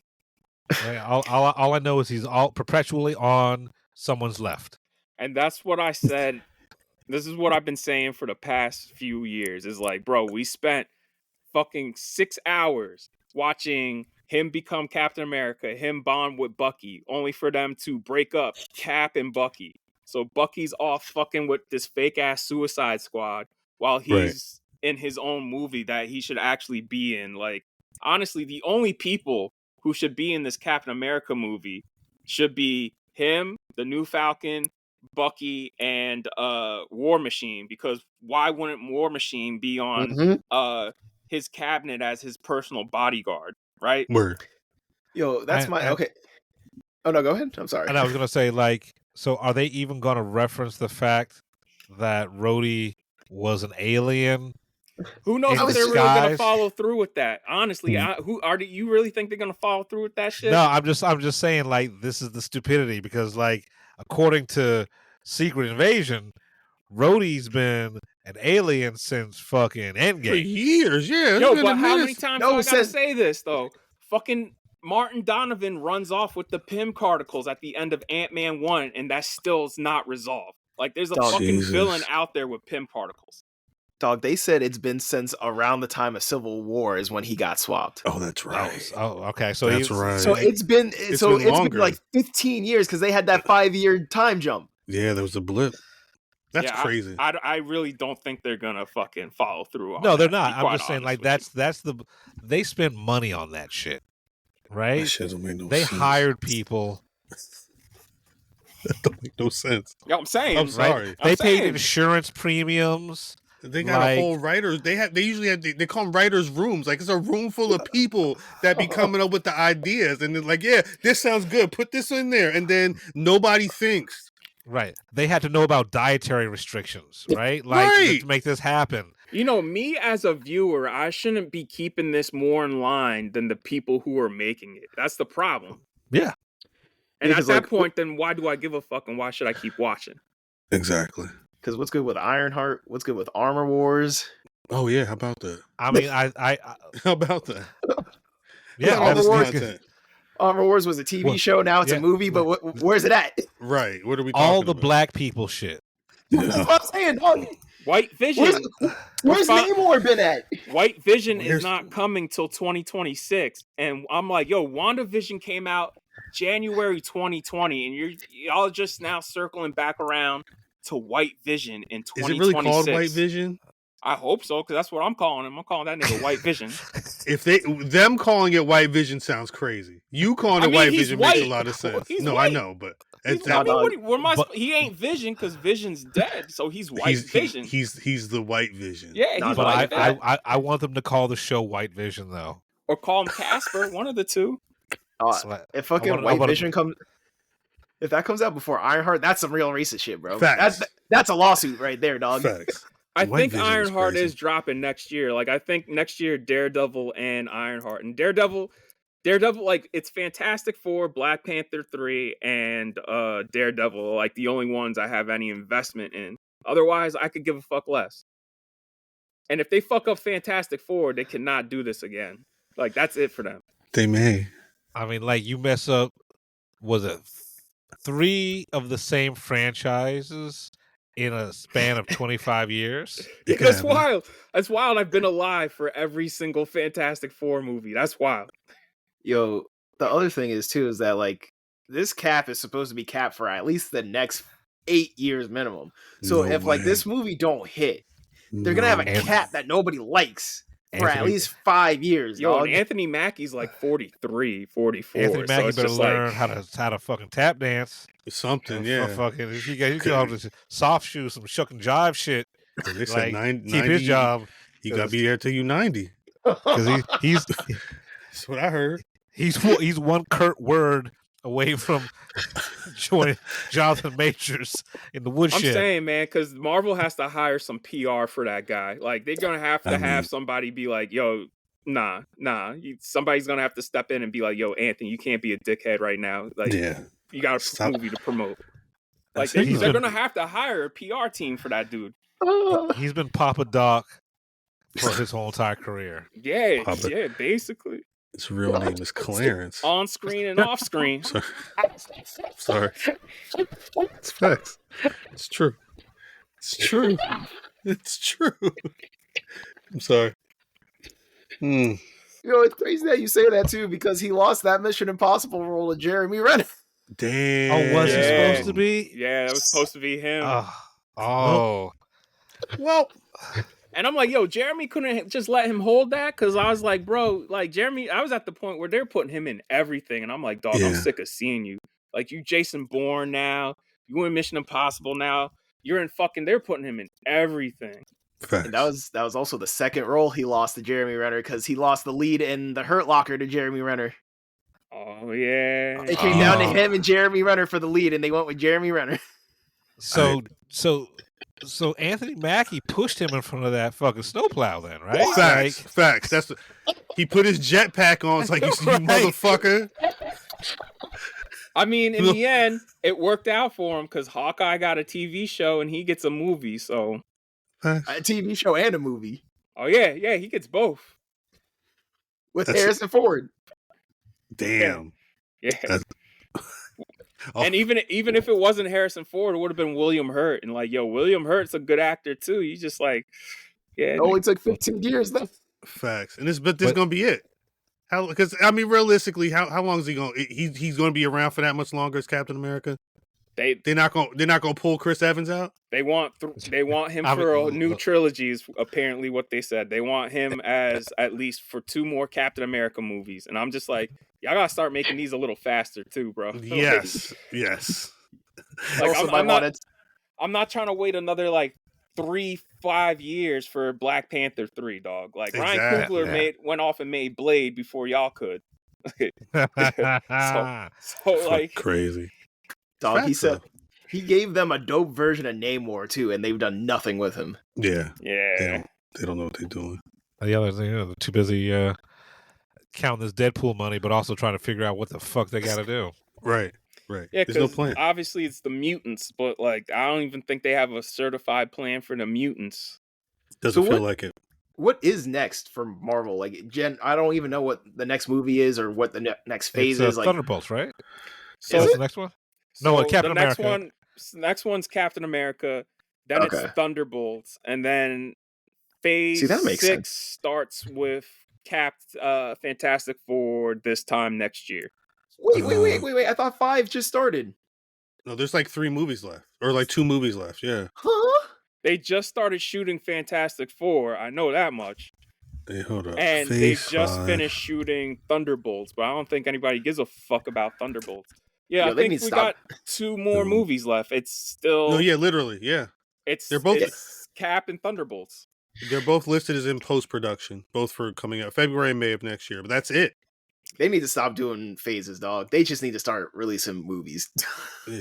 All I know is he's perpetually on someone's left. And that's what I said. This is what I've been saying for the past few years. Is like, bro, we spent fucking 6 hours watching him become Captain America, him bond with Bucky, only for them to break up Cap and Bucky. So Bucky's off fucking with this fake ass Suicide Squad while he's in his own movie that he should actually be in. Like, honestly, the only people who should be in this Captain America movie should be him, the new Falcon, Bucky, and War Machine. Because why wouldn't War Machine be on his cabinet as his personal bodyguard, right? Word. Yo, that's okay. Oh no, go ahead. I'm sorry. And I was gonna say, like, so are they even gonna reference the fact that Rhodey was an alien? Who knows if they're really gonna follow through with that? Honestly, you really think they're gonna follow through with that shit? No, I'm just saying, like, this is the stupidity, because, like, according to Secret Invasion, Rhodey's been an alien since fucking Endgame. For years, yeah. Yo, but how many times do I gotta say this though? Fucking Martin Donovan runs off with the Pym particles at the end of Ant-Man 1, and that still's not resolved. Like, there's a fucking villain out there with Pym particles. Dog, they said it's been since around the time of Civil War is when he got swapped. Oh, that's right. Okay. So that's right. So it's been like 15 years because they had that 5-year time jump. Yeah, there was a blip. That's crazy. I really don't think they're gonna fucking follow through on No, they're that, not. to be I'm quite just saying, honest like with you. they spent money on that shit, right? That shit don't make no They sense. hired people. That don't make no sense. Yo, I'm saying. I'm sorry. Right? They paid insurance premiums. They got a whole writers. They usually have. They call them writers' rooms. Like it's a room full of people that be coming up with the ideas, and they're like, "Yeah, this sounds good. Put this in there," and then nobody thinks. Right. They had to know about dietary restrictions, right? Like to make this happen. You know, me as a viewer, I shouldn't be keeping this more in line than the people who are making it. That's the problem. Yeah. And at that point, then why do I give a fuck and why should I keep watching? Exactly. Because what's good with Ironheart? What's good with Armor Wars? Oh yeah, how about that? I mean, I how about that? Yeah, Armor Wars was a TV show. Now it's a movie, but where's it at? Right. What are we talking all the about? black people shit. That's what I'm saying, dog. White Vision. Where's Namor been at? White Vision is not coming till 2026. And I'm like, yo, WandaVision came out January 2020, and y'all just now circling back around to White Vision in 2026. Is it really called White Vision? I hope so, because that's what I'm calling him. I'm calling that nigga White Vision. If them calling it White Vision sounds crazy. You calling it White Vision makes a lot of sense. He's no, white. I know, but he ain't Vision because Vision's dead, so he's White Vision. He's the White Vision. Yeah, he's but I want them to call the show White Vision though, or call him Casper, one of the two. If fucking White Vision comes, if that comes out before Ironheart, that's some real racist shit, bro. That's a lawsuit right there, dog. Facts. I think Ironheart is dropping next year. Like I think next year Daredevil and Ironheart, and Daredevil, like it's Fantastic Four, Black Panther 3, and Daredevil, like the only ones I have any investment in. Otherwise, I could give a fuck less. And if they fuck up Fantastic Four, they cannot do this again. Like that's it for them. They may. I mean, like you mess up. Was it 3 of the same franchises in a span of 25 years? Yeah, that's wild. That's wild. I've been alive for every single Fantastic Four movie. That's wild. Yo, the other thing is too is that like this cap is supposed to be capped for at least the next 8 years minimum. So if like this movie don't hit, they're gonna have a cap that nobody likes for at least 5 years. Yo, dog. and Anthony Mackie's like 43, 44. Anthony Mackie so better learn how to fucking tap dance. Something, yeah. Fucking, he got all this soft shoes, some shuck and jive shit. They said like, 90, keep his job. He got to be there till you 90. Because he's that's what I heard. He's one curt word away from joining Jonathan Majors in the woodshed. I'm saying, man, because Marvel has to hire some PR for that guy. Like they're gonna have to have somebody be like, "Yo, nah." Somebody's gonna have to step in and be like, "Yo, Anthony, you can't be a dickhead right now. Like, you got a movie to promote." Like they're gonna have to hire a PR team for that dude. He's been Papa Doc for his whole entire career. Yeah, basically. His real name is Clarence. On screen and off screen. Sorry. It's facts. It's true. It's true. It's true. I'm sorry. Yo, it's crazy that you say that too, because he lost that Mission Impossible role to Jeremy Renner. Damn. Oh, was he supposed to be? Yeah, it was supposed to be him. Well. And I'm like, yo, Jeremy couldn't just let him hold that? Because I was like, bro, like Jeremy, I was at the point where they're putting him in everything. And I'm like, dog, I'm sick of seeing you. Like, you Jason Bourne now. You in Mission Impossible now. You're in they're putting him in everything. And that was also the second role he lost to Jeremy Renner, because he lost the lead in The Hurt Locker to Jeremy Renner. Oh, yeah. It came down to him and Jeremy Renner for the lead, and they went with Jeremy Renner. So Anthony Mackie pushed him in front of that fucking snowplow then, right? Facts. That's he put his jetpack on. It's like, you motherfucker. I mean, in the end, it worked out for him because Hawkeye got a TV show and he gets a movie, so. A TV show and a movie. Oh, yeah, he gets both. With Harrison Ford. Damn. Yeah. And even if it wasn't Harrison Ford, it would have been William Hurt. And like, yo, William Hurt's a good actor too. You just like, it only took 15 years though. Facts. And this gonna be it. Because I mean, realistically, how long is he going? He's going to be around for that much longer as Captain America? They're not gonna pull Chris Evans out. They want him for a new trilogy is apparently what they said. They want him as at least for 2 more Captain America movies, and I'm just like, y'all gotta start making these a little faster too, bro. Yes, yes. Like I'm not trying to wait another like 3-5 years for Black Panther 3, dog. Like Ryan Coogler went off and made Blade before y'all could. so like crazy. Dog, he said he gave them a dope version of Namor too, and they've done nothing with him. Yeah. Yeah. They don't know what they're doing. The others, they're too busy counting this Deadpool money, but also trying to figure out what the fuck they got to do. Right. Right. Yeah, there's no plan. Obviously, it's the mutants, but like I don't even think they have a certified plan for the mutants. Doesn't feel like it. What is next for Marvel? Like, I don't even know what the next movie is or what the next phase is. Like Thunderbolts, right? So that's the next one. No, Captain America. The next one's Captain America. Then it's Thunderbolts, and then Phase 6 starts with Fantastic Four this time next year. Wait! I thought 5 just started. No, there's like 3 movies left, or like 2 movies left. Yeah. Huh? They just started shooting Fantastic Four. I know that much. Hey, hold up. And they just finished shooting Thunderbolts, but I don't think anybody gives a fuck about Thunderbolts. Yeah, I think we got 2 more movies left. It's still no, yeah, literally, yeah. They're both Cap and Thunderbolts. They're both listed as in post production, both for coming out February and May of next year. But that's it. They need to stop doing phases, dog. They just need to start releasing movies.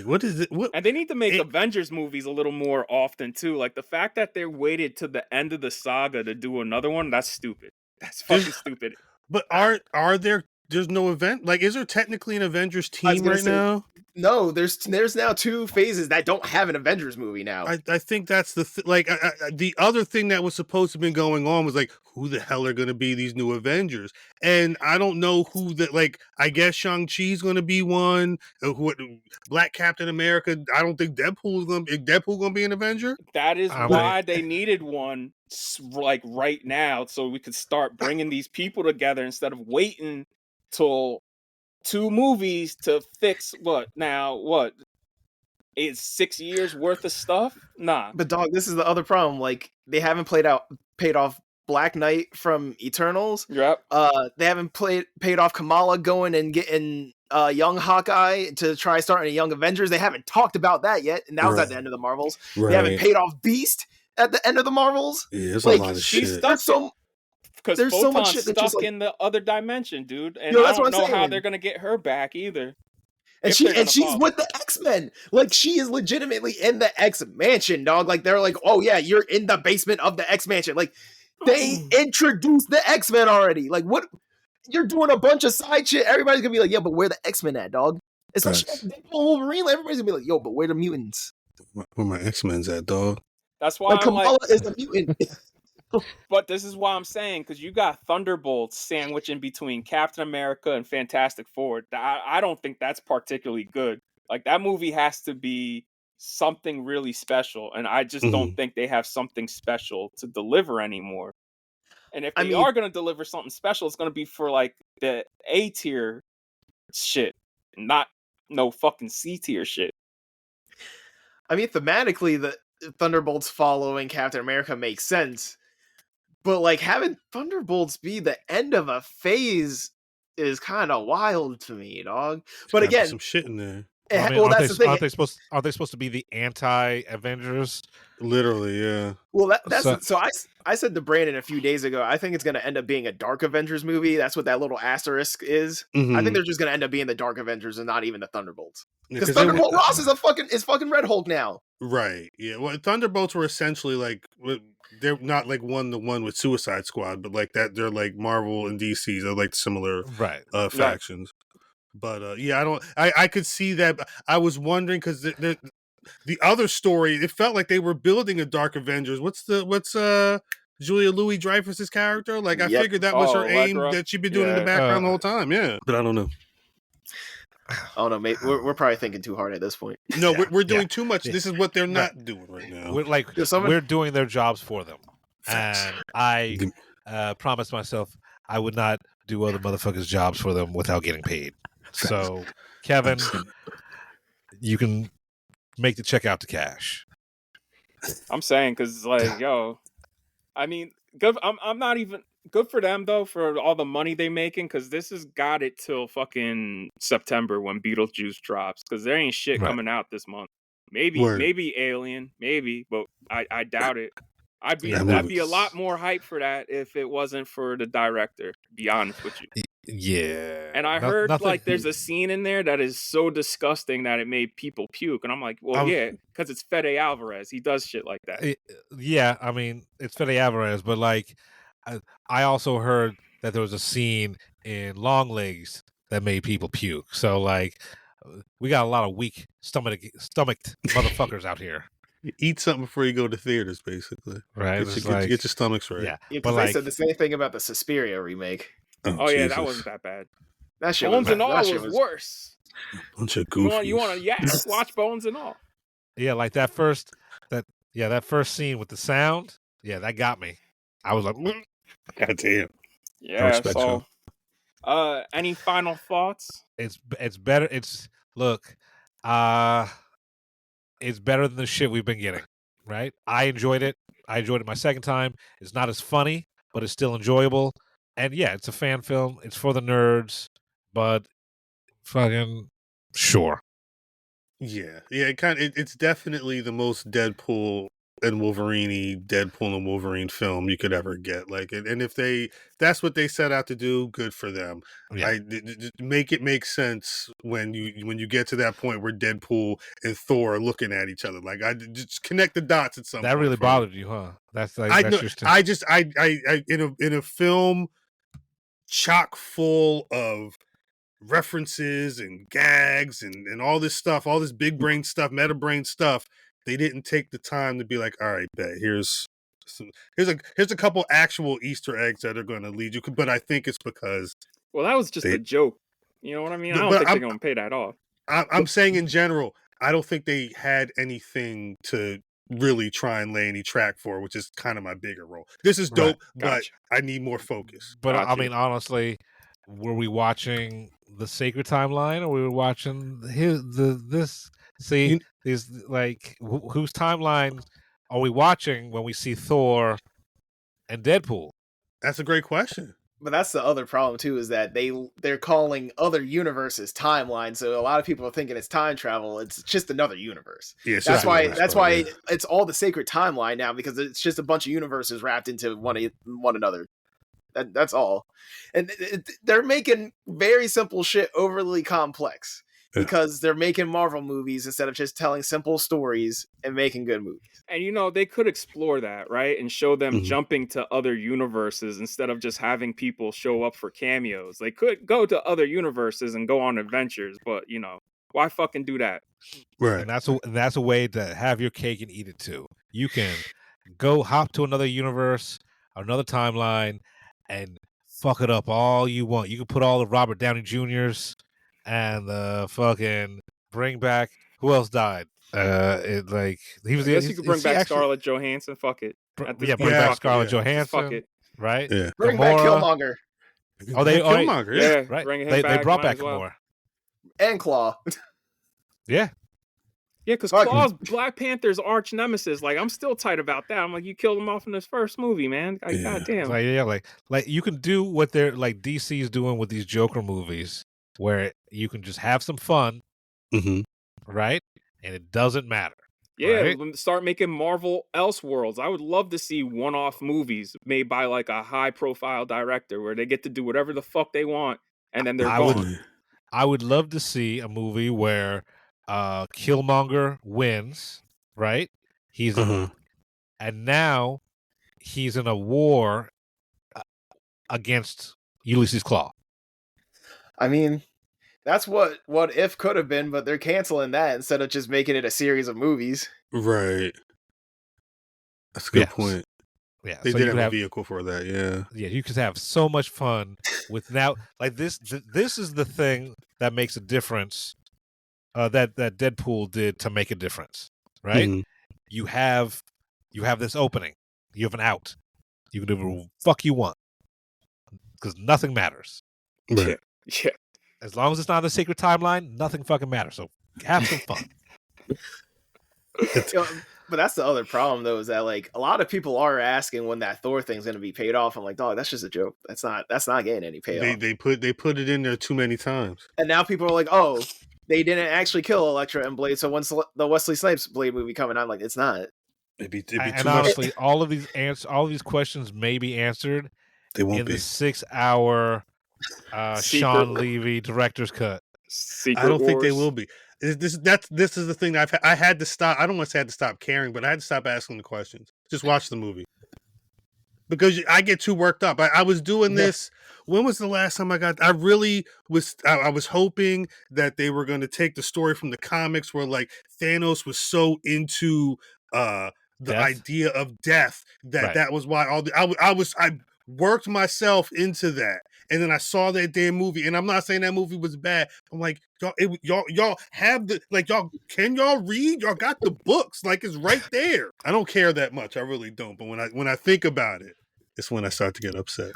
What is it? And they need to make Avengers movies a little more often too. Like the fact that they waited to the end of the saga to do another one, that's stupid. That's fucking stupid. But are there? There's no event. Like, is there technically an Avengers team right now? No, there's now 2 phases that don't have an Avengers movie now. I think that's the the other thing that was supposed to have been going on was like, who the hell are going to be these new Avengers? And I don't know who that. Like, I guess Shang-Chi's going to be one. Black Captain America. I don't think Deadpool going to be an Avenger. That is why they needed one like right now, so we could start bringing these people together instead of waiting till 2 movies to fix what is 6 years worth of stuff. Nah, but dog, this is the other problem. Like, they haven't paid off Black Knight from Eternals. Yep. They haven't paid off Kamala going and getting young Hawkeye to try starting a Young Avengers. They haven't talked about that yet, and that was at the end of the Marvels. Right. They haven't paid off Beast at the end of the Marvels. Yeah, there's a lot of shit. Because there's so much shit stuck in the other dimension, dude. And I don't know how they're gonna get her back either. And she's with the X-Men. Like, she is legitimately in the X-Mansion, dog. Like, they're like, oh yeah, you're in the basement of the X-Mansion. Like, they introduced the X-Men already. Like, what? You're doing a bunch of side shit. Everybody's gonna be like, yeah, but where the X-Men at, dog? Especially DEADPOOL Wolverine. Everybody's gonna be like, yo, but where the mutants? Where my X-Men's at, dog? That's why Kamala is a mutant. But this is why I'm saying, because you got Thunderbolts sandwiching between Captain America and Fantastic Four. I don't think that's particularly good. Like, that movie has to be something really special, and I just don't think they have something special to deliver anymore. And if they are going to deliver something special, it's going to be for like the A tier shit, not no fucking C tier shit. I mean, thematically, the Thunderbolts following Captain America makes sense. But, like, having Thunderbolts be the end of a phase is kind of wild to me, dog. But again, some shit in there. That's the thing. Aren't they supposed to be the anti-Avengers? Literally, yeah. Well, so I said to Brandon a few days ago, I think it's going to end up being a Dark Avengers movie. That's what that little asterisk is. I think they're just going to end up being the Dark Avengers and not even the Thunderbolts. Because Thunderbolt Ross is fucking Red Hulk now. Right. Yeah. Well, Thunderbolts were essentially like, they're not like 1-to-1 with Suicide Squad, but like that they're like Marvel and DC. They're like similar factions. But yeah, I could see that. I was wondering because the other story, it felt like they were building a Dark Avengers. What's Julia Louis-Dreyfus's character? Like, I figured that was her aim that she'd been doing in the background the whole time. Yeah, but I don't know. Oh no, mate, we're probably thinking too hard at this point. No, we're doing too much. This is what they're not doing right now. We're doing their jobs for them, and I promised myself I would not do other motherfuckers' jobs for them without getting paid. So, Kevin, you can make the check out to cash. I'm saying because like yo, I mean, good. I'm not even good for them though for all the money they making because this has got it till fucking September when Beetlejuice drops because there ain't shit Right. coming out this month. Maybe Word. maybe Alien, maybe, but I doubt it. I'd be Yeah, I'd be a lot more hype for that if it wasn't for the director. To be honest with you. Yeah. And I heard like there's a scene in there that is so disgusting that it made people puke, and I'm like, well, yeah, because it's Fede Alvarez. He does shit like that. Yeah, I mean, it's Fede Alvarez, but like, I also heard that there was a scene in Long Legs that made people puke. So like, we got a lot of weak stomached motherfuckers out here. You eat something before you go to theaters, basically. Right? Get your stomachs right. Yeah, Yeah, but because they like, said the same thing about the Suspiria remake. Oh yeah, that wasn't that bad. That shit Bones was, and All that shit was worse. Bunch of goofies. You want to watch Bones and All. yeah, like that first scene with the sound. Yeah, that got me. I was like, God damn. Yeah. So, any final thoughts? It's better. It's better than the shit we've been getting. Right? I enjoyed it. I enjoyed it my second time. It's not as funny, but it's still enjoyable. And yeah, it's a fan film. It's for the nerds, but fucking sure. Yeah. It's definitely the most Deadpool and Wolverine film you could ever get. Like, and if that's what they set out to do, good for them. Yeah. Make it make sense when you get to that point where Deadpool and Thor are looking at each other. Like, I just connect the dots at some point. That really bothered you, huh? That's like, in a film chock full of references and gags and all this stuff, all this big brain stuff, meta brain stuff, they didn't take the time to be like, all right, bet here's a couple actual Easter eggs that are going to lead you. But I think it's because that was just a joke. You know what I mean? I don't think they're going to pay that off. I'm saying in general, I don't think they had anything to really try and lay any track for, which is kind of my bigger role. This is dope, but I need more focus. But I mean, honestly, were we watching the Sacred Timeline, or we were watching this? See, these like whose timeline are we watching when we see Thor and Deadpool? That's a great question. But that's the other problem too, is that they're calling other universes timeline, so a lot of people are thinking it's time travel. It's just another universe. Yeah, that's why it's all the Sacred Timeline now, because it's just a bunch of universes wrapped into one another. That's all. And they're making very simple shit overly complex because they're making Marvel movies instead of just telling simple stories and making good movies. And they could explore that, right? And show them jumping to other universes instead of just having people show up for cameos. They could go to other universes and go on adventures, but why fucking do that? Right. And that's a way to have your cake and eat it too. You can go hop to another universe, another timeline, and fuck it up all you want. You can put all the Robert Downey Jr.'s and fucking bring back, who else died? He was. I guess you could bring back Scarlett Johansson. Fuck it. Bring back Scarlett Johansson. Fuck it. Right? Yeah. Bring back Killmonger. Killmonger. Yeah. Right. Bring him They back. brought back well. more. And Claw. Yeah. Yeah, because Claw's Black Panther's arch nemesis. Like, I'm still tight about that. I'm like, you killed him off in this first movie, man. Like, goddamn. Like you can do what they're like DC's doing with these Joker movies, where you can just have some fun, right? And it doesn't matter. Yeah, right? Start making Marvel Elseworlds. I would love to see one-off movies made by like a high-profile director where they get to do whatever the fuck they want, and then they're gone. I would love to see a movie where Killmonger wins, right? He's and now he's in a war against Ulysses Claw. I mean, that's what if could have been, but they're canceling that instead of just making it a series of movies. Right. That's a good point. Yeah, they did have a vehicle for that. Yeah, you could have so much fun with now. Like this is the thing that makes a difference. That Deadpool did to make a difference, right? You have this opening. You have an out. You can do whatever the fuck you want because nothing matters. Right. Yeah. As long as it's not a Sacred Timeline, nothing fucking matters. So have some fun. But that's the other problem, though, is that like a lot of people are asking when that Thor thing's going to be paid off. I'm like, dog, that's just a joke. That's not getting any payoff. They put it in there too many times, and now people are like, oh, they didn't actually kill Elektra and Blade. So when's the Wesley Snipes Blade movie coming? I'm like, it's not. It'd be too and much. honestly, all of these questions may be answered They won't in be. the 6-hour Sean Levy director's cut. I don't think they will be. This is the thing I had to stop. I don't want to say I had to stop caring, but I had to stop asking the questions. Just watch the movie because I get too worked up. I was doing this. When was the last time I really was? I was hoping that they were going to take the story from the comics where like Thanos was so into the idea of death that was why I worked myself into that. And then I saw that damn movie, and I'm not saying that movie was bad. I'm like, y'all have the can y'all read? Y'all got the books, like it's right there. I don't care that much, I really don't. But when I think about it, it's when I start to get upset.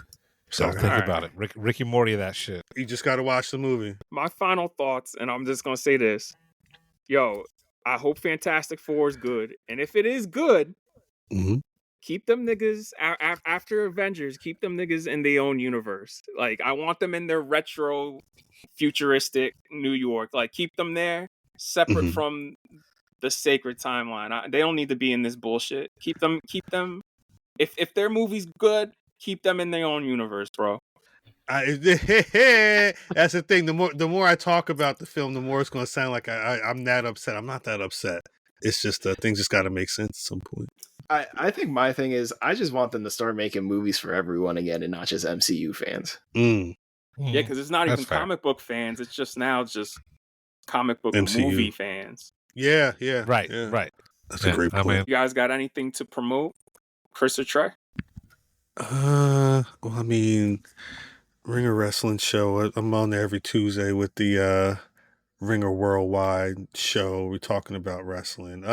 So think about it, Ricky Morty, that shit. You just got to watch the movie. My final thoughts, and I'm just gonna say this, I hope Fantastic Four is good, and if it is good. Mm-hmm. Keep them niggas after Avengers. Keep them niggas in their own universe. Like I want them in their retro, futuristic New York. Like keep them there, separate from the sacred timeline. They don't need to be in this bullshit. Keep them. If their movie's good, keep them in their own universe, bro. That's the thing. The more I talk about the film, the more it's going to sound like I'm that upset. I'm not that upset. It's just things just got to make sense at some point. I think my thing is I just want them to start making movies for everyone again and not just MCU fans. Yeah, because it's not even comic book fans. It's just comic book movie fans. Yeah. Right. That's a great point. You guys got anything to promote, Chris or Trey? Well, I mean, Ringer Wrestling Show. I'm on there every Tuesday with the Ringer Worldwide show. We're talking about wrestling.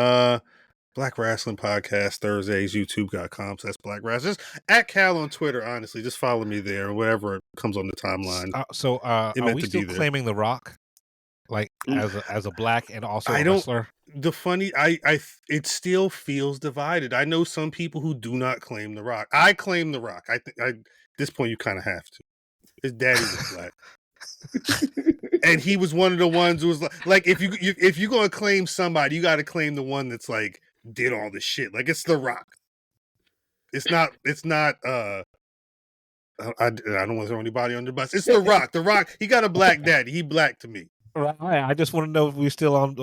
Black Wrestling Podcast, Thursdays, youtube.com. So that's Black Wrestling. Just at Khal on Twitter, honestly. Just follow me there, whatever comes on the timeline. Are we still claiming The Rock? Like, as a black and also a wrestler? The funny, it still feels divided. I know some people who do not claim The Rock. I claim The Rock. I think at this point, you kind of have to. His daddy was black. And he was one of the ones who was like if you're going to claim somebody, you got to claim the one that's like, did all this shit. Like it's The Rock. It's not I don't want to throw anybody under the bus. It's The Rock. The Rock, he got a black daddy. He black to me. Right. I just want to know if we still on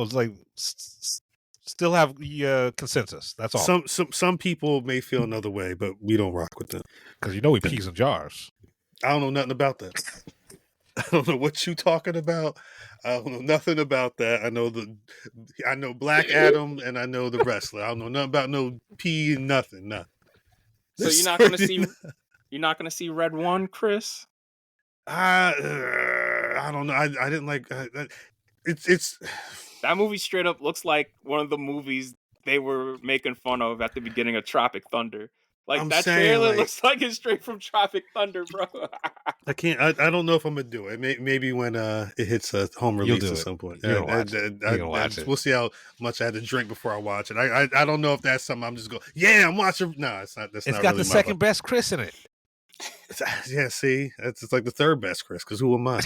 still have the consensus. That's all. Some people may feel another way, but we don't rock with them. Because we peas in jars. I don't know nothing about that. I don't know what you talking about. I don't know nothing about that. I know Black Adam and I know the wrestler. I don't know nothing about no P and nothing. So you're not gonna see Red One, Chris? I don't know. I didn't like it's that movie. Straight up looks like one of the movies they were making fun of at the beginning of Tropic Thunder. Like that trailer looks like it's straight from Tropic Thunder, bro. I can't. I don't know if I'm gonna do it. Maybe when it hits a home release at some point. You're gonna watch it. We'll see how much I had to drink before I watch it. I don't know if that's something I'm just going. Yeah, I'm watching. No, it's not. That's it's not got really the second best Chris in it. Yeah, see, it's like the third best Chris. Because who am I?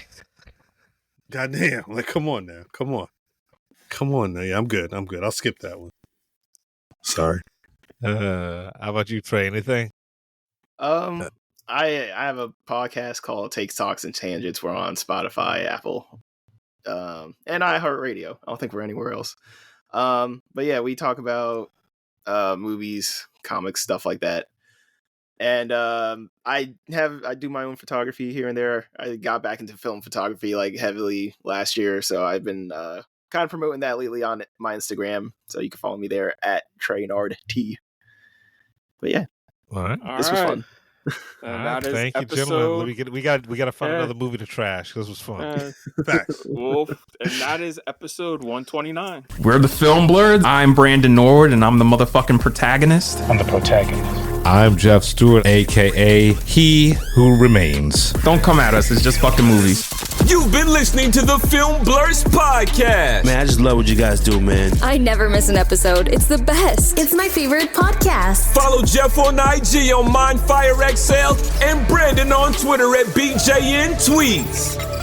Goddamn! Like, come on now. Come on now. Yeah, I'm good. I'll skip that one. Sorry. How about you, Trey? Anything? I have a podcast called Takes, Talks, and Tangents. We're on Spotify, Apple, and iHeartRadio. I don't think we're anywhere else. But yeah, we talk about movies, comics, stuff like that. And I do my own photography here and there. I got back into film photography like heavily last year, so I've been kind of promoting that lately on my Instagram. So you can follow me there at TreyNardT. But yeah, all right, this was fun. Thank you, gentlemen. We got to find another movie to trash. This was fun. Facts. And that is episode 129. We're the Film Blerds. I'm Brandon Norwood, and I'm the motherfucking protagonist. I'm the protagonist. I'm Jeff Stewart, a.k.a. He Who Remains. Don't come at us. It's just fucking movies. You've been listening to the Film Blerds podcast. Man, I just love what you guys do, man. I never miss an episode. It's the best. It's my favorite podcast. Follow Jeff on IG on MindFireXL and Brandon on Twitter at BJN Tweets.